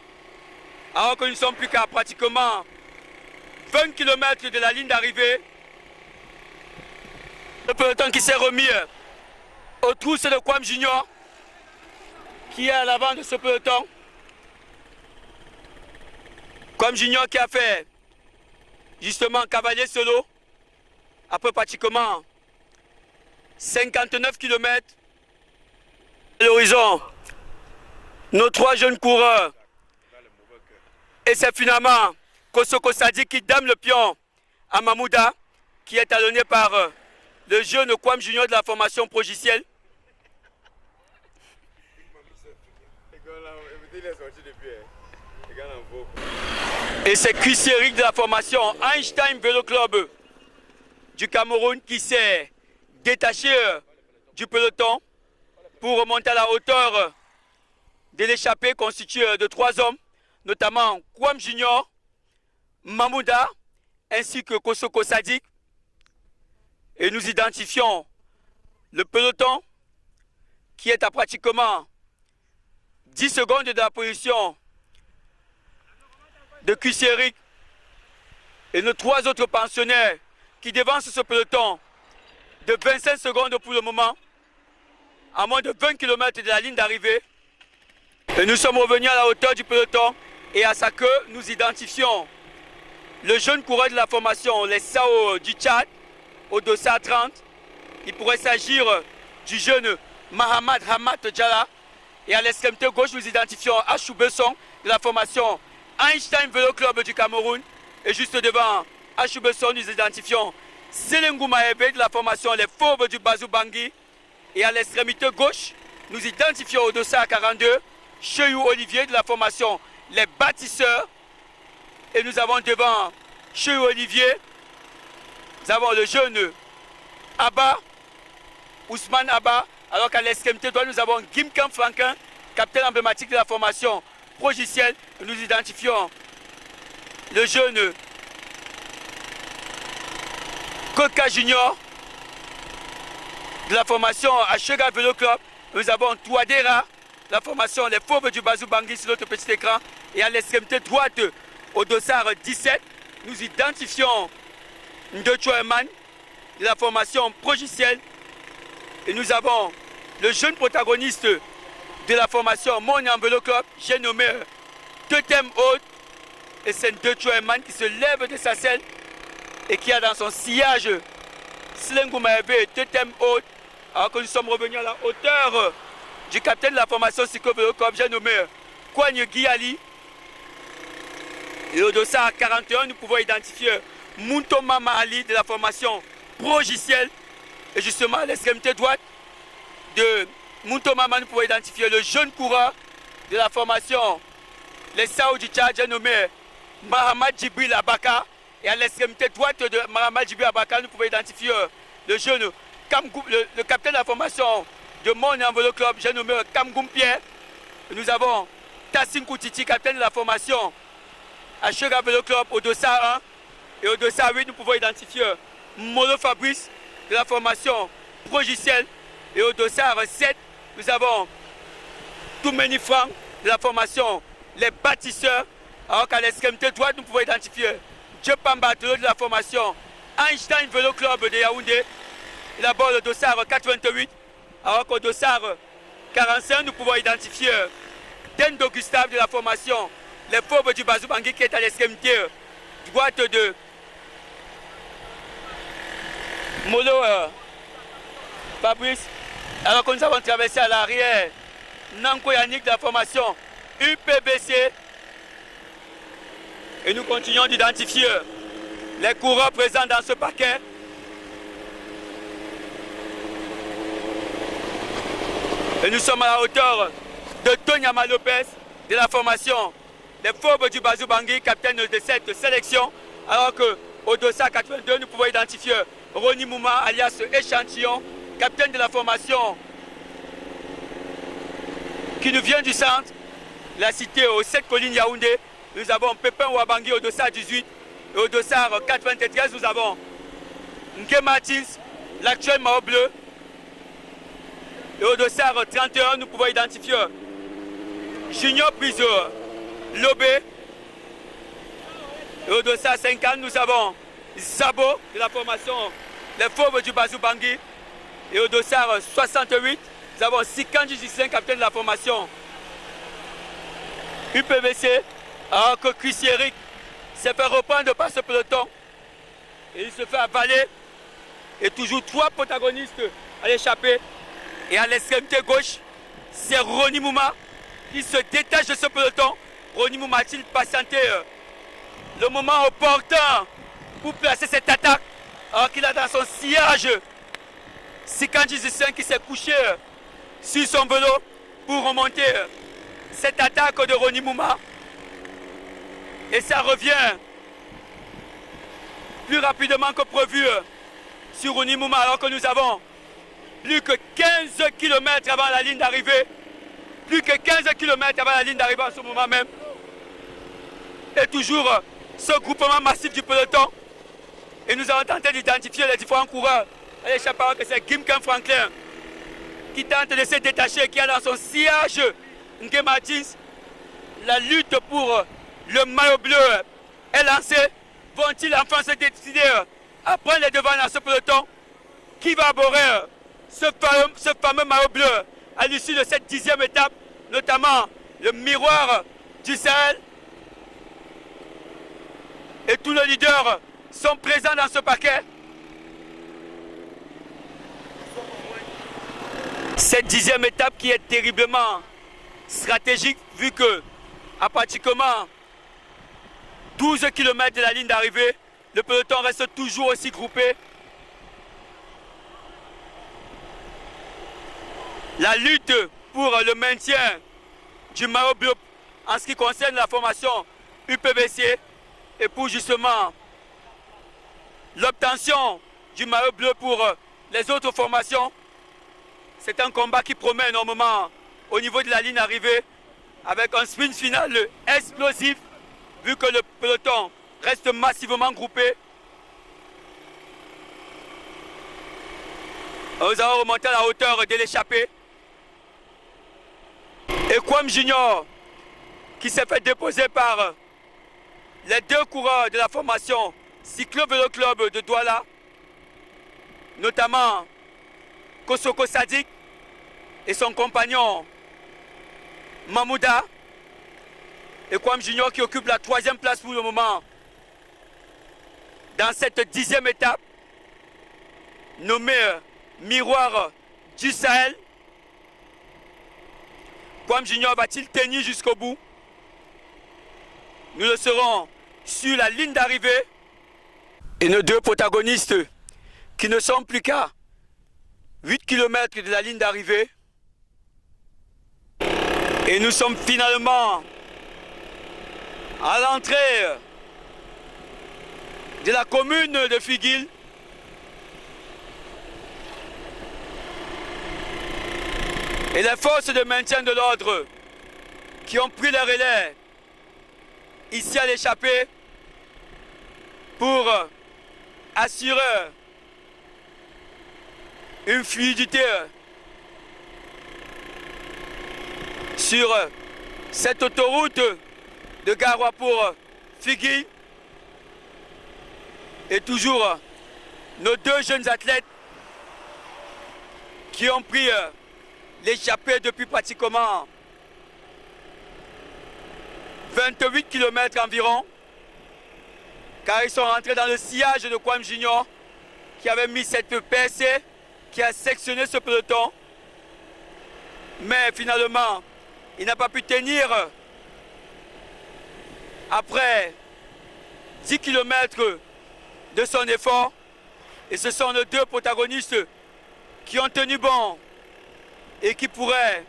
alors que nous ne sommes plus qu'à pratiquement 20 km de la ligne d'arrivée? Le peloton qui s'est remis aux trousses de Kwam Junior, qui est à l'avant de ce peloton. Kwam Junior qui a fait justement cavalier solo après pratiquement 59 km. À l'horizon, nos 3 jeunes coureurs Et c'est finalement Kosoko Sadi qui dame le pion à Mamouda, qui est talonné par le jeune Kwam Junior de la formation Progiciel. Et c'est Kuiseric de la formation Einstein Vélo Club du Cameroun qui s'est détaché du peloton pour remonter à la hauteur de l'échappée constituée de 3 hommes, notamment Kwam Junior, Mamouda ainsi que Kosoko Sadik. Et nous identifions le peloton qui est à pratiquement 10 secondes de la position de Kuiseric et nos 3 autres pensionnaires qui devancent ce peloton de 25 secondes pour le moment, à moins de 20 km de la ligne d'arrivée. Et nous sommes revenus à la hauteur du peloton et à sa queue, nous identifions le jeune coureur de la formation, les Sao du Tchad, au dossard 30. Il pourrait s'agir du jeune Mahamad Hamad Djala. Et à l'extrémité gauche, nous identifions Achou Besson de la formation Einstein Vélo Club du Cameroun. Et juste devant Achou Besson, nous identifions Selengou Maebe de la formation Les Fauves du Bazou Bangui. Et à l'extrémité gauche, nous identifions au dossard 42 Cheyou Olivier de la formation Les Bâtisseurs. Et nous avons devant Cheyou Olivier, nous avons le jeune Abba, Ousmane Abba. Alors qu'à l'extrémité droite, nous avons Gimkan Franquin, capitaine emblématique de la formation Progiciel. Nous identifions le jeune Koka Junior de la formation Achega Vélo Club. Nous avons Touadera, la formation Les Fauves du Bazou Bangui sur notre petit écran. Et à l'extrémité droite, au dossard 17, nous identifions Ndocho Eman de la formation Progiciel. Et nous avons le jeune protagoniste de la formation Mon Vélo Club, j'ai nommé Totem Haute. Et c'est Ndocho Eman qui se lève de sa selle et qui a dans son sillage Slengou Maebe et Totem Haute. Alors que nous sommes revenus à la hauteur du capitaine de la formation Cyclo Vélo Club, j'ai nommé Kouagne Guiali. Et au dossard 41, nous pouvons identifier Muntoma Mahali de la formation Progiciel. Et justement, à l'extrémité droite de Muntoma Mahali, nous pouvons identifier le jeune coureur de la formation Les Sao du Tchad, j'ai nommé Mahamad Djibril Abaka. Et à l'extrémité droite de Mahamad Djibril Abaka, nous pouvons identifier le jeune le capitaine de la formation de Mon Vélo Club, j'ai nommé Kamgoum Pierre. Et nous avons Tassin Koutiti, capitaine de la formation Achega Vélo Club au dossard 1. Et au dossard 8, nous pouvons identifier Molo Fabrice de la formation Progiciel. Et au dossard 7, nous avons Toumeni Franck de la formation Les Bâtisseurs. Alors qu'à l'extrémité droite, nous pouvons identifier Djepamba de la formation Einstein Vélo Club de Yaoundé. Et d'abord le dossard 88. Alors qu'au dossard 45, nous pouvons identifier Dendo Gustave de la formation Les Fauves du Bazou Bangui qui est à l'extrémité droite de Molo Fabrice. Alors que nous avons traversé à l'arrière Nanko Yannick de la formation UPBC. Et nous continuons d'identifier les coureurs présents dans ce paquet. Et nous sommes à la hauteur de Tonyama Lopez de la formation Les Fauves du Bazou Bangui, capitaine de cette sélection. Alors qu'au dossard 82, nous pouvons identifier Roni Mouma alias Échantillon, capitaine de la formation qui nous vient du centre, la cité aux 7 collines Yaoundé. Nous avons Pépin Ouabangui au dossard 18. Et au dossard 93, nous avons Nke Martins, l'actuel Mao Bleu. Et au dossard 31, nous pouvons identifier Junior Priso Lobé. Et au dossard 50, nous avons Zabo de la formation Les Fauves du Bazou Bangui. Et au dossard 68, nous avons Sikanji Gislain, capitaine de la formation UPVC. Alors que Kuiseric s'est fait reprendre par ce peloton. Et il se fait avaler. Et toujours 3 protagonistes à l'échappée. Et à l'extrémité gauche, c'est Roni Mouma qui se détache de ce peloton Ronnie Mouma a-t-il patienté le moment opportun pour placer cette attaque alors qu'il a dans son sillage Sikandji Zissien qui s'est couché sur son vélo pour remonter cette attaque de Ronnie Mouma. Et ça revient plus rapidement que prévu sur Ronnie Mouma alors que nous avons plus que 15 km avant la ligne d'arrivée. Plus que 15 km avant la ligne d'arrivée en ce moment même. Et toujours ce groupement massif du peloton. Et nous avons tenté d'identifier les différents coureurs. Et l'échappeur que c'est Gimken Franklin qui tente de se détacher, qui a dans son sillage Ngué Martins. La lutte pour le maillot bleu est lancée. Vont-ils enfin se décider à prendre les devants dans ce peloton? Qui va aborder ce fameux maillot bleu à l'issue de cette 10e étape, notamment le miroir du Sahel? Et tous les leaders sont présents dans ce paquet. Cette 10e étape qui est terriblement stratégique vu que à pratiquement 12 km de la ligne d'arrivée, le peloton reste toujours aussi groupé. La lutte pour le maintien du maillot bleu en ce qui concerne la formation UPVC et pour justement l'obtention du maillot bleu pour les autres formations. C'est un combat qui promet énormément au niveau de la ligne d'arrivée avec un sprint final explosif vu que le peloton reste massivement groupé. Nous avons remonté à la hauteur de l'échappée. Et Kwam Junior qui s'est fait déposer par les deux coureurs de la formation Cyclo Vélo Club de Douala, notamment Kosoko Sadik et son compagnon Mamouda. Et Kwam Junior qui occupe la 3e place pour le moment dans cette 10e étape nommée Miroir du Sahel. Kwam Junior va-t-il tenir jusqu'au bout? Nous le serons sur la ligne d'arrivée. Et nos deux protagonistes qui ne sont plus qu'à 8 km de la ligne d'arrivée. Et nous sommes finalement à l'entrée de la commune de Figuil. Et les forces de maintien de l'ordre qui ont pris le relais ici à l'échappée pour assurer une fluidité sur cette autoroute de Garoua pour Figuil. Et toujours nos deux jeunes athlètes qui ont pris l'échappée depuis pratiquement 28 km environ, car ils sont rentrés dans le sillage de Kwam Junior qui avait mis cette percée, qui a sectionné ce peloton. Mais finalement, il n'a pas pu tenir après 10 km de son effort. Et ce sont nos deux protagonistes qui ont tenu bon et qui pourraient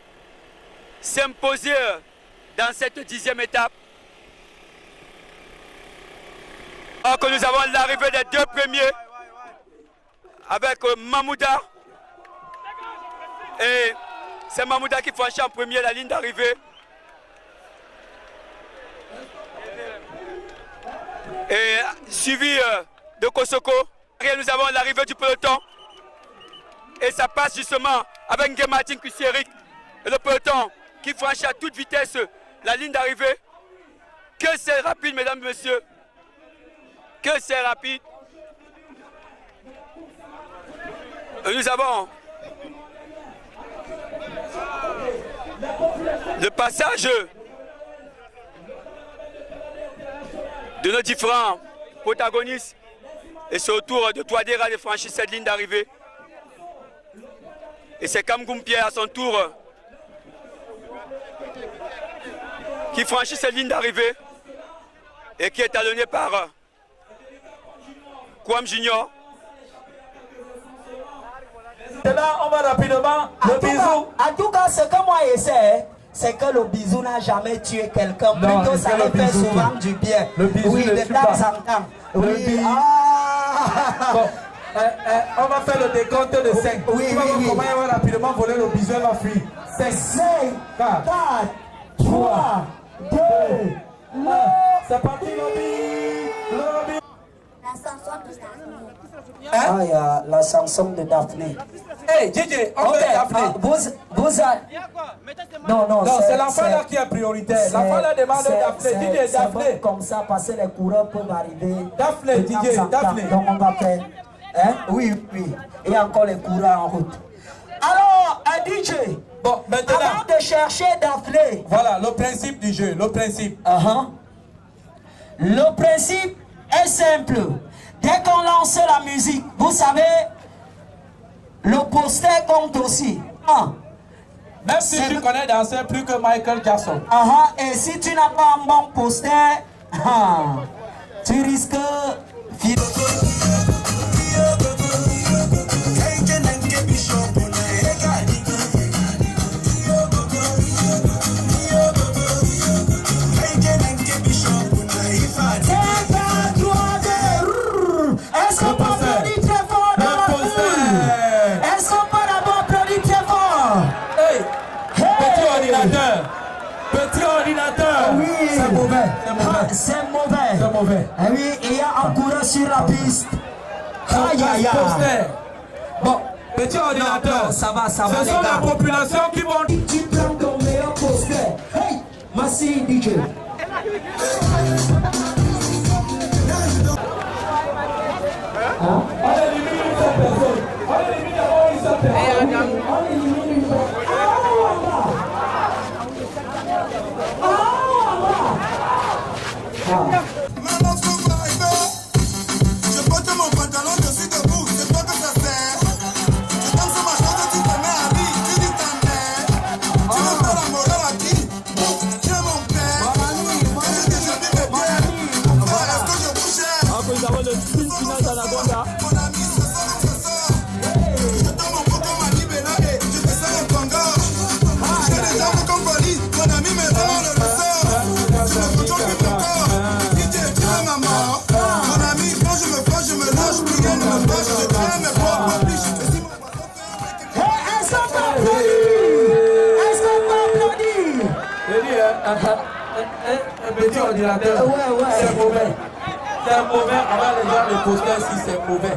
s'imposer dans cette 10e étape. Alors que nous avons l'arrivée des deux premiers avec Mamouda. Et c'est Mamouda qui franchit en premier la ligne d'arrivée. Et suivi de Kosoko. Et nous avons l'arrivée du peloton. Et ça passe justement avec Ngué Martin Kusiérik et le peloton qui franchit à toute vitesse la ligne d'arrivée. Que c'est rapide, mesdames et messieurs. Que c'est rapide. Et nous avons le passage de nos différents protagonistes. Et c'est au tour de Touadéra de franchir cette ligne d'arrivée. Et c'est Kamgoum Pierre à son tour qui franchit cette ligne d'arrivée et qui est talonné par Kwam Junior. Là, on va rapidement le bisou. En tout cas, ce que moi j'essaie, c'est que le bisou n'a jamais tué quelqu'un. Plutôt, ça lui fait souvent du bien. Le bisou oui, de temps en temps. Oui. Bon, on va faire le décompte de 5. Oui, oui. Comment on va rapidement voler le bisou, elle va fuir. 5, 4, 3, 2, 1. C'est parti, lobby. Ah, il y a la chanson de Daphné. Hey, JJ, on fait Daphné. Vous avez... Non, c'est l'enfant là qui est prioritaire. L'enfant là demande Daphné. DJ, Daphné. Comme ça, parce que les coureurs peuvent arriver. Daphné, DJ, Daphné. Donc on va faire. Hein? Oui. Et encore les coureurs en route. Alors, DJ. Bon, maintenant. Avant de chercher Daphné. Voilà, le principe du jeu, le principe. Le principe est simple. Dès qu'on lance la musique, vous savez, le poster compte aussi. Même si tu connais danser plus que Michael Jackson. Et si tu n'as pas un bon poster, tu risques... Est-ce qu'on peut applaudir très fort dans la foule? Est-ce qu'on peut d'abord applaudir très fort? Hey! Petit ordinateur! Oui! C'est mauvais! C'est mauvais! Oui, il y a un coureur sur la piste! Aïe! Bon, petit ordinateur! Non, ça va, ce sont la population qui vont... Tu prends ton meilleur poster! Hey! Merci DJ! On élimine une seule personne. On élimine d'abord une seule personne. On élimine une seule Maman, ce qu'on va arriver, je porte mon pantalon, je suis debout, c'est toi que ça sert. Je danse sur ma chose, tu te mets à vie, tu dis ta mère. Tu veux faire la morale à qui? Tu es mon père. Tu dis que je vis mes biens. Mon frère, est-ce que je vous cherche? Après, nous avons le sprint final dans la Gonda. Mon ami, ce soir, je donne mon pot comme un libéral et je te sers un congo. J'ai des armes comme Bali, mon ami me demande le ressort. Je me contrôle plus mon corps. Mon ami, quand je me fâche, je me lâche, plus rien ne me fâche, je traîne mes propres biches. Est-ce qu'on peut applaudir? Est-ce qu'on peut applaudir? Un petit ordinateur, c'est mauvais. C'est mauvais, avant les gens le poster si c'est mauvais.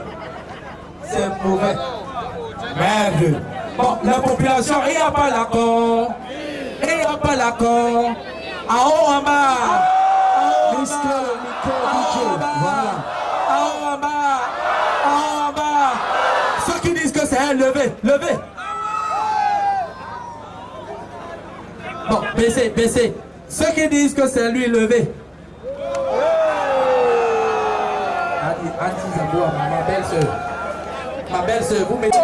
C'est mauvais. Merde. Bon, la population, il n'y a pas l'accord. Il n'y a pas l'accord. En haut, en bas. En bas. Ceux qui disent que c'est un levé. Bon, baissez. Ceux qui disent que c'est lui, levé. Ma belle-sœur, vous mettez...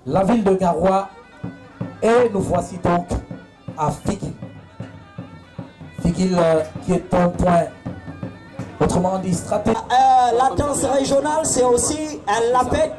La ville de Garoua, et nous voici donc à Figuil. Figuil qui est un point, autrement dit stratégique. La danse régionale, c'est aussi la fête.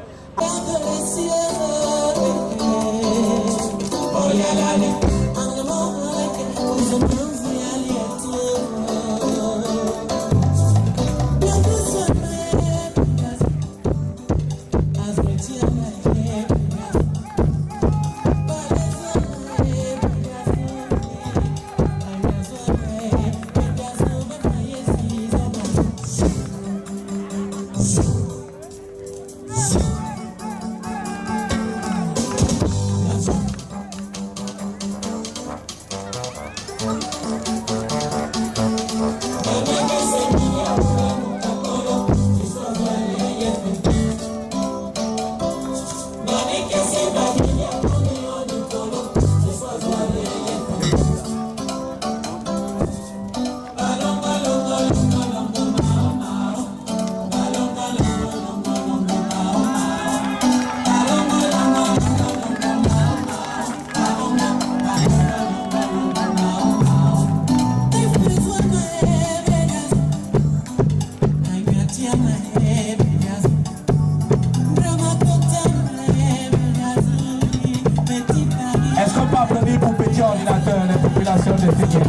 Est-ce qu'on peut applaudir pour petit ordinateur la population de Figuil?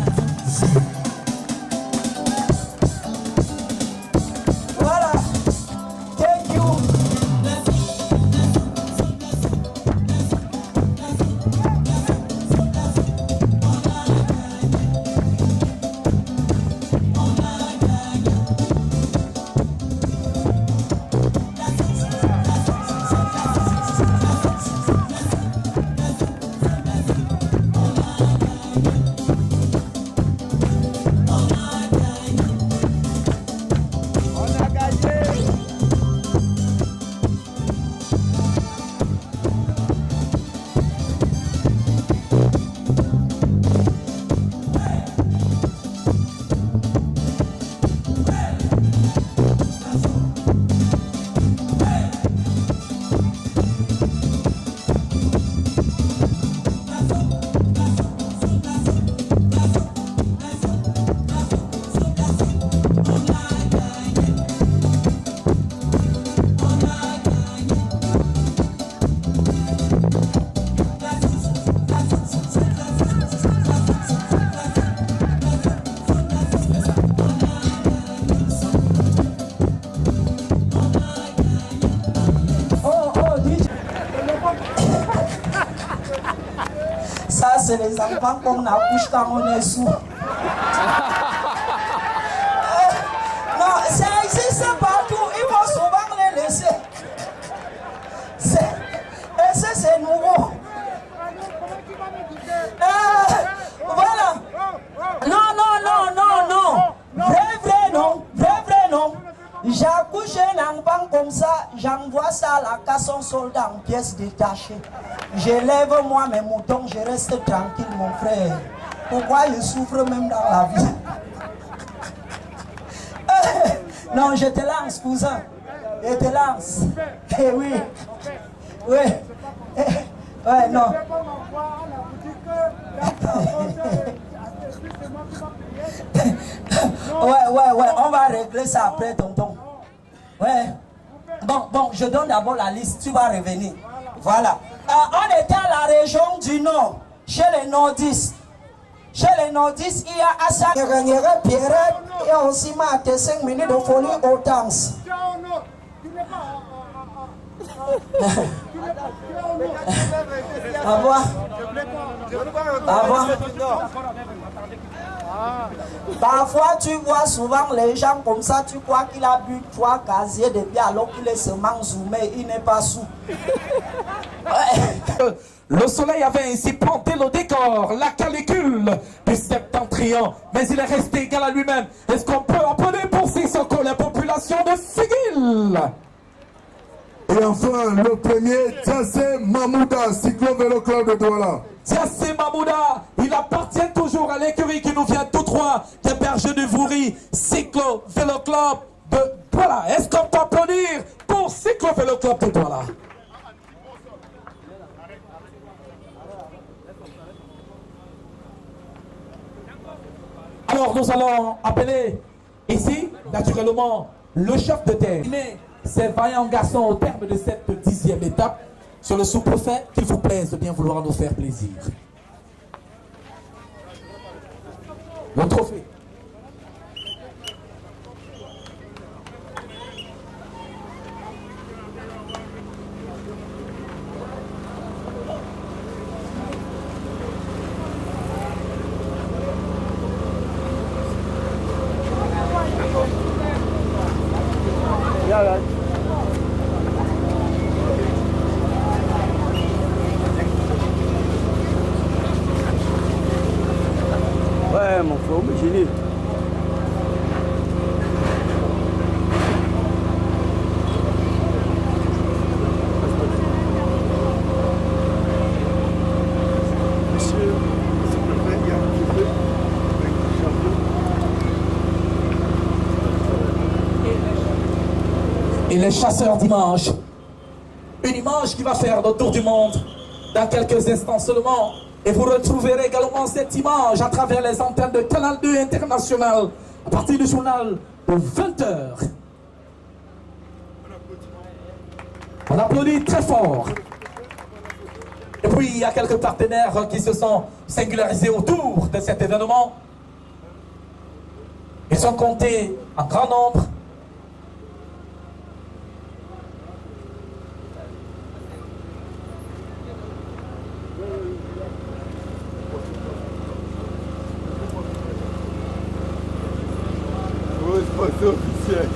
Voilà. Thank you. Ça, c'est les enfants qu'on accouche quand on est sourd. Non, ça existe partout. Il faut souvent les laisser. Et ça, c'est nouveau. Voilà. Non, non, non, non, non. Vrai, non. Vrai, non. J'accouche un enfant comme ça, j'envoie ça à la casse en soldat en pièces détachées. J'élève moi mes moutons, je reste tranquille mon frère. Pourquoi je souffre même dans la vie? Non, je te lance cousin. Je te lance. Eh oui. Oui. Ouais, non. Ouais, on va régler ça après, tonton. Ouais. Bon, je donne d'abord la liste, tu vas revenir. Voilà. On était à la région du Nord, chez les nordistes. Chez les nordistes, il y a Assa, Pierrette, et aussi Martin 5 minutes de folie au danse. Parfois tu vois souvent les gens comme ça, tu crois qu'il a bu 3 casiers de bière alors qu'il est seulement zoomé, il n'est pas sous. Le soleil avait ainsi planté le décor, la calicule du septentrion, mais il est resté égal à lui-même. Est-ce qu'on peut applaudir pour Sissoko, la population de Figuil? Et enfin, le premier, Djassé Mamouda, Cyclo Vélo Club de Douala. Djassé Mamouda, il appartient toujours à l'écurie qui nous vient tout droit des berges de Voury, Cyclo Vélo Club de Douala. Est-ce qu'on peut applaudir pour Cyclo Vélo Club de Douala? Alors nous allons appeler ici, naturellement, le chef de terre. Mais ces vaillants garçons au terme de cette 10e étape, sur le sous-préfet, qu'il vous plaise de bien vouloir nous faire plaisir. Le trophée. Ouais, mon frère, mais j'ai dit. Et les chasseurs dimanche. Une image qui va faire le tour du monde dans quelques instants seulement. Et vous retrouverez également cette image à travers les antennes de Canal 2 International à partir du journal de 20h. On applaudit très fort. Et puis il y a quelques partenaires qui se sont singularisés autour de cet événement. Ils sont comptés en grand nombre. Officiel.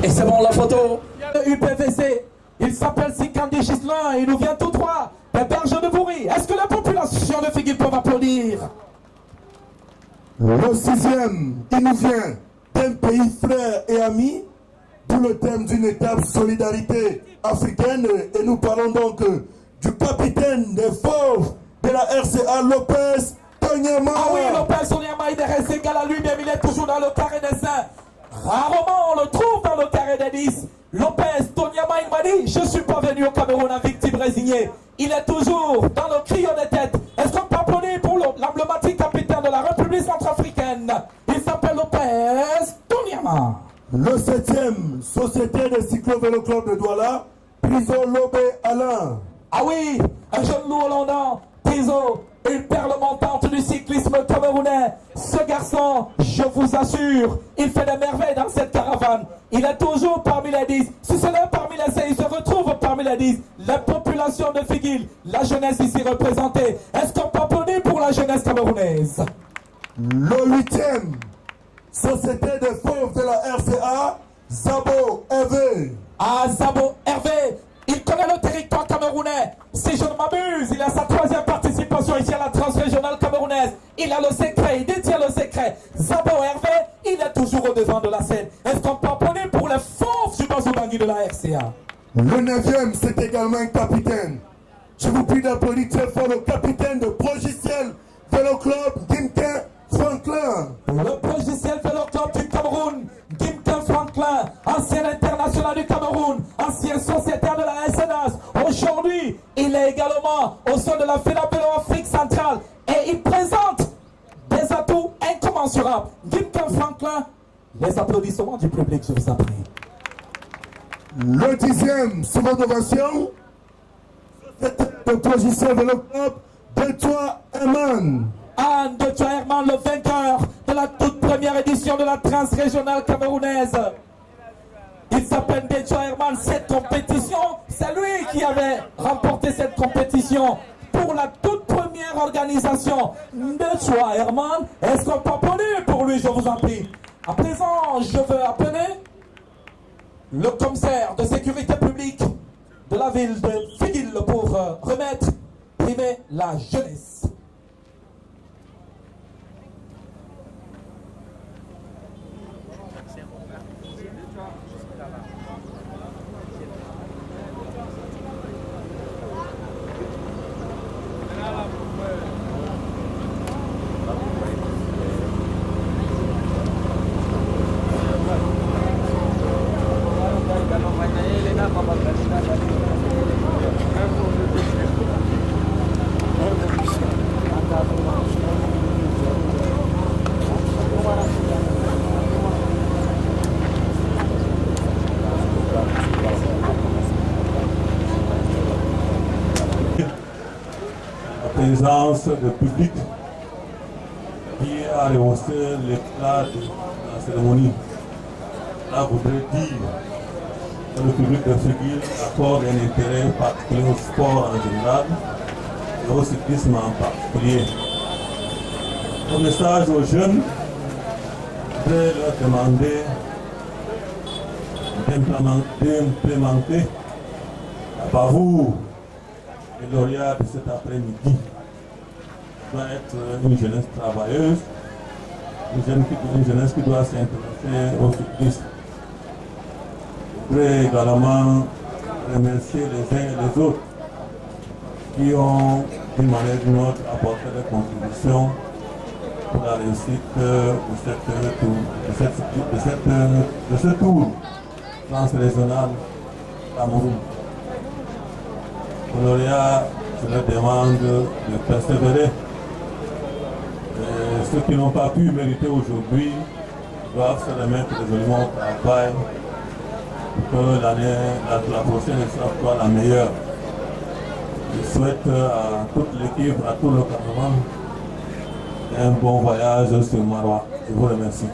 Et c'est bon, la photo. Le UPVC, il s'appelle Sikandi Gislin, il nous vient tout droit des berges de Voury. Est-ce que la population de Figuil peut applaudir? Le 6e, il nous vient d'un pays frère et ami, d'où le thème d'une étape solidarité africaine. Et nous parlons donc du capitaine des fauves de la RCA, Lopez Tonyama. Ah oui, Lopez Tonyama, il est resté égal à lui-même, il est toujours dans le carré des 5. Rarement on le trouve dans le carré des 10. Lopez Tonyama, il m'a dit, je ne suis pas venu au Cameroun en victime résignée. Il est toujours dans le crayon des têtes. Est-ce qu'on peut applaudir pour l'emblématique capitaine de la République centrafricaine? Il s'appelle Lopez Tonyama. Le 7e, Société de Cyclo Vélo Club de Douala, Prison Lobé Alain. Ah oui, un jeune loup hollandais, Prison, une perle montante du cyclisme camerounais. Ce garçon, je vous assure, il fait des merveilles dans cette caravane. Il est toujours parmi les 10. Si ce n'est parmi les 6, il se retrouve parmi les 10. La population de Figuil, la jeunesse ici représentée. Est-ce qu'on peut applaudir pour la jeunesse camerounaise? Le 8e, Société des fauves de la RCA, Zabo Hervé. Ah, Zabo Hervé, il connaît le territoire camerounais. Si je ne m'abuse, il a sa 3e participation ici à la transrégionale camerounaise. Il a le secret, il détient le secret. Zabo Hervé, il est toujours au devant de la scène. Est-ce qu'on peut applaudir pour les fauves du Bazou-Bangui de la RCA? Le 9e, c'est également un capitaine. Je vous prie d'applaudir très fort le capitaine de Progiciel Vélo Club, Gimken Franklin. Le Progiciel Vélo Club du Cameroun, Gimken Franklin, ancien international du Cameroun, ancien sociétaire de la SNS. Aujourd'hui, il est également au sein de la FENAPELO Afrique centrale et il présente des atouts incommensurables. Gimken Franklin, les applaudissements du public, je vous en prie. Le 10e, sur l'innovation, de Progiciel Vélo Club, Detroit Herman. Anne de Herman, le vainqueur de la toute première édition de la transrégionale camerounaise. Il s'appelle Dejo Herman. Cette compétition, c'est lui qui avait remporté cette compétition pour la toute première organisation. Dejo Herman, est-ce qu'on peut applaudir pour lui, je vous en prie. À présent, je veux appeler le commissaire de sécurité publique de la ville de Figuil pour remettre, primer la jeunesse. Présence de public qui a rehaussé l'éclat de la cérémonie. Là, voudrait dire que le public de Figuil accorde un intérêt particulier au sport en général et au cyclisme en particulier. Au message aux jeunes, je voudrais leur demander d'implémenter la bravoure et lauréat de cet après-midi doit être une jeunesse travailleuse, une jeunesse qui doit s'intéresser au cyclisme. Je voudrais également remercier les uns et les autres qui ont, d'une manière ou d'une autre, apporté des contributions pour la réussite de ce tour transrégional Cameroun. Aux lauréats, je leur demande de persévérer. Et ceux qui n'ont pas pu mériter aujourd'hui doivent se remettre résolument au travail pour que la prochaine soit la meilleure. Je souhaite à toute l'équipe, à tout le Cameroun, un bon voyage sur Marois. Je vous remercie.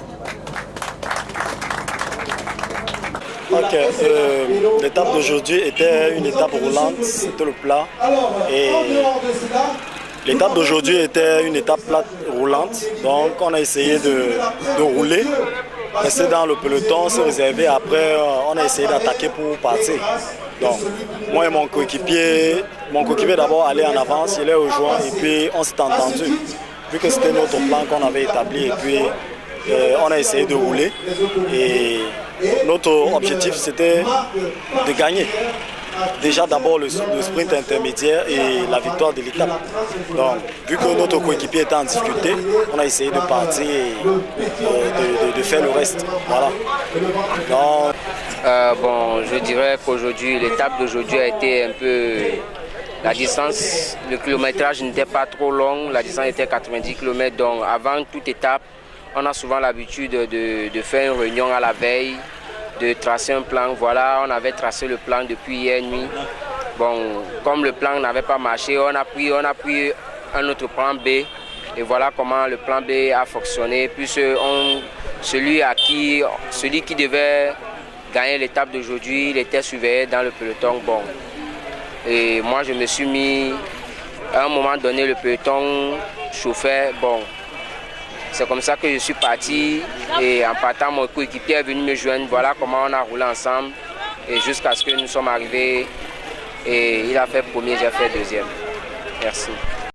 Ok, l'étape d'aujourd'hui était une étape roulante, c'était le plat. Et l'étape d'aujourd'hui était une étape plate roulante, donc on a essayé de rouler, rester dans le peloton, se réserver. Après, on a essayé d'attaquer pour partir. Donc, moi et mon coéquipier d'abord allait en avance, il est rejoint et puis on s'est entendu. Vu que c'était notre plan qu'on avait établi et puis on a essayé de rouler. Et notre objectif c'était de gagner. Déjà d'abord le sprint intermédiaire et la victoire de l'étape. Donc vu que notre coéquipier était en difficulté, on a essayé de partir et de faire le reste. Voilà. Donc, bon, je dirais qu'aujourd'hui, l'étape d'aujourd'hui a été un peu... La distance, le kilométrage n'était pas trop long, la distance était 90 km. Donc avant toute étape, on a souvent l'habitude de faire une réunion à la veille, de tracer un plan. Voilà, on avait tracé le plan depuis hier nuit. Bon, comme le plan n'avait pas marché, on a pris un autre plan B. Et voilà comment le plan B a fonctionné. Puis celui qui devait gagner l'étape d'aujourd'hui, il était surveillé dans le peloton. Bon. Et moi, je me suis mis, à un moment donné, le peloton chauffait. Bon. C'est comme ça que je suis parti et en partant, mon coéquipier est venu me joindre. Voilà comment on a roulé ensemble et jusqu'à ce que nous sommes arrivés et il a fait premier, j'ai fait deuxième. Merci.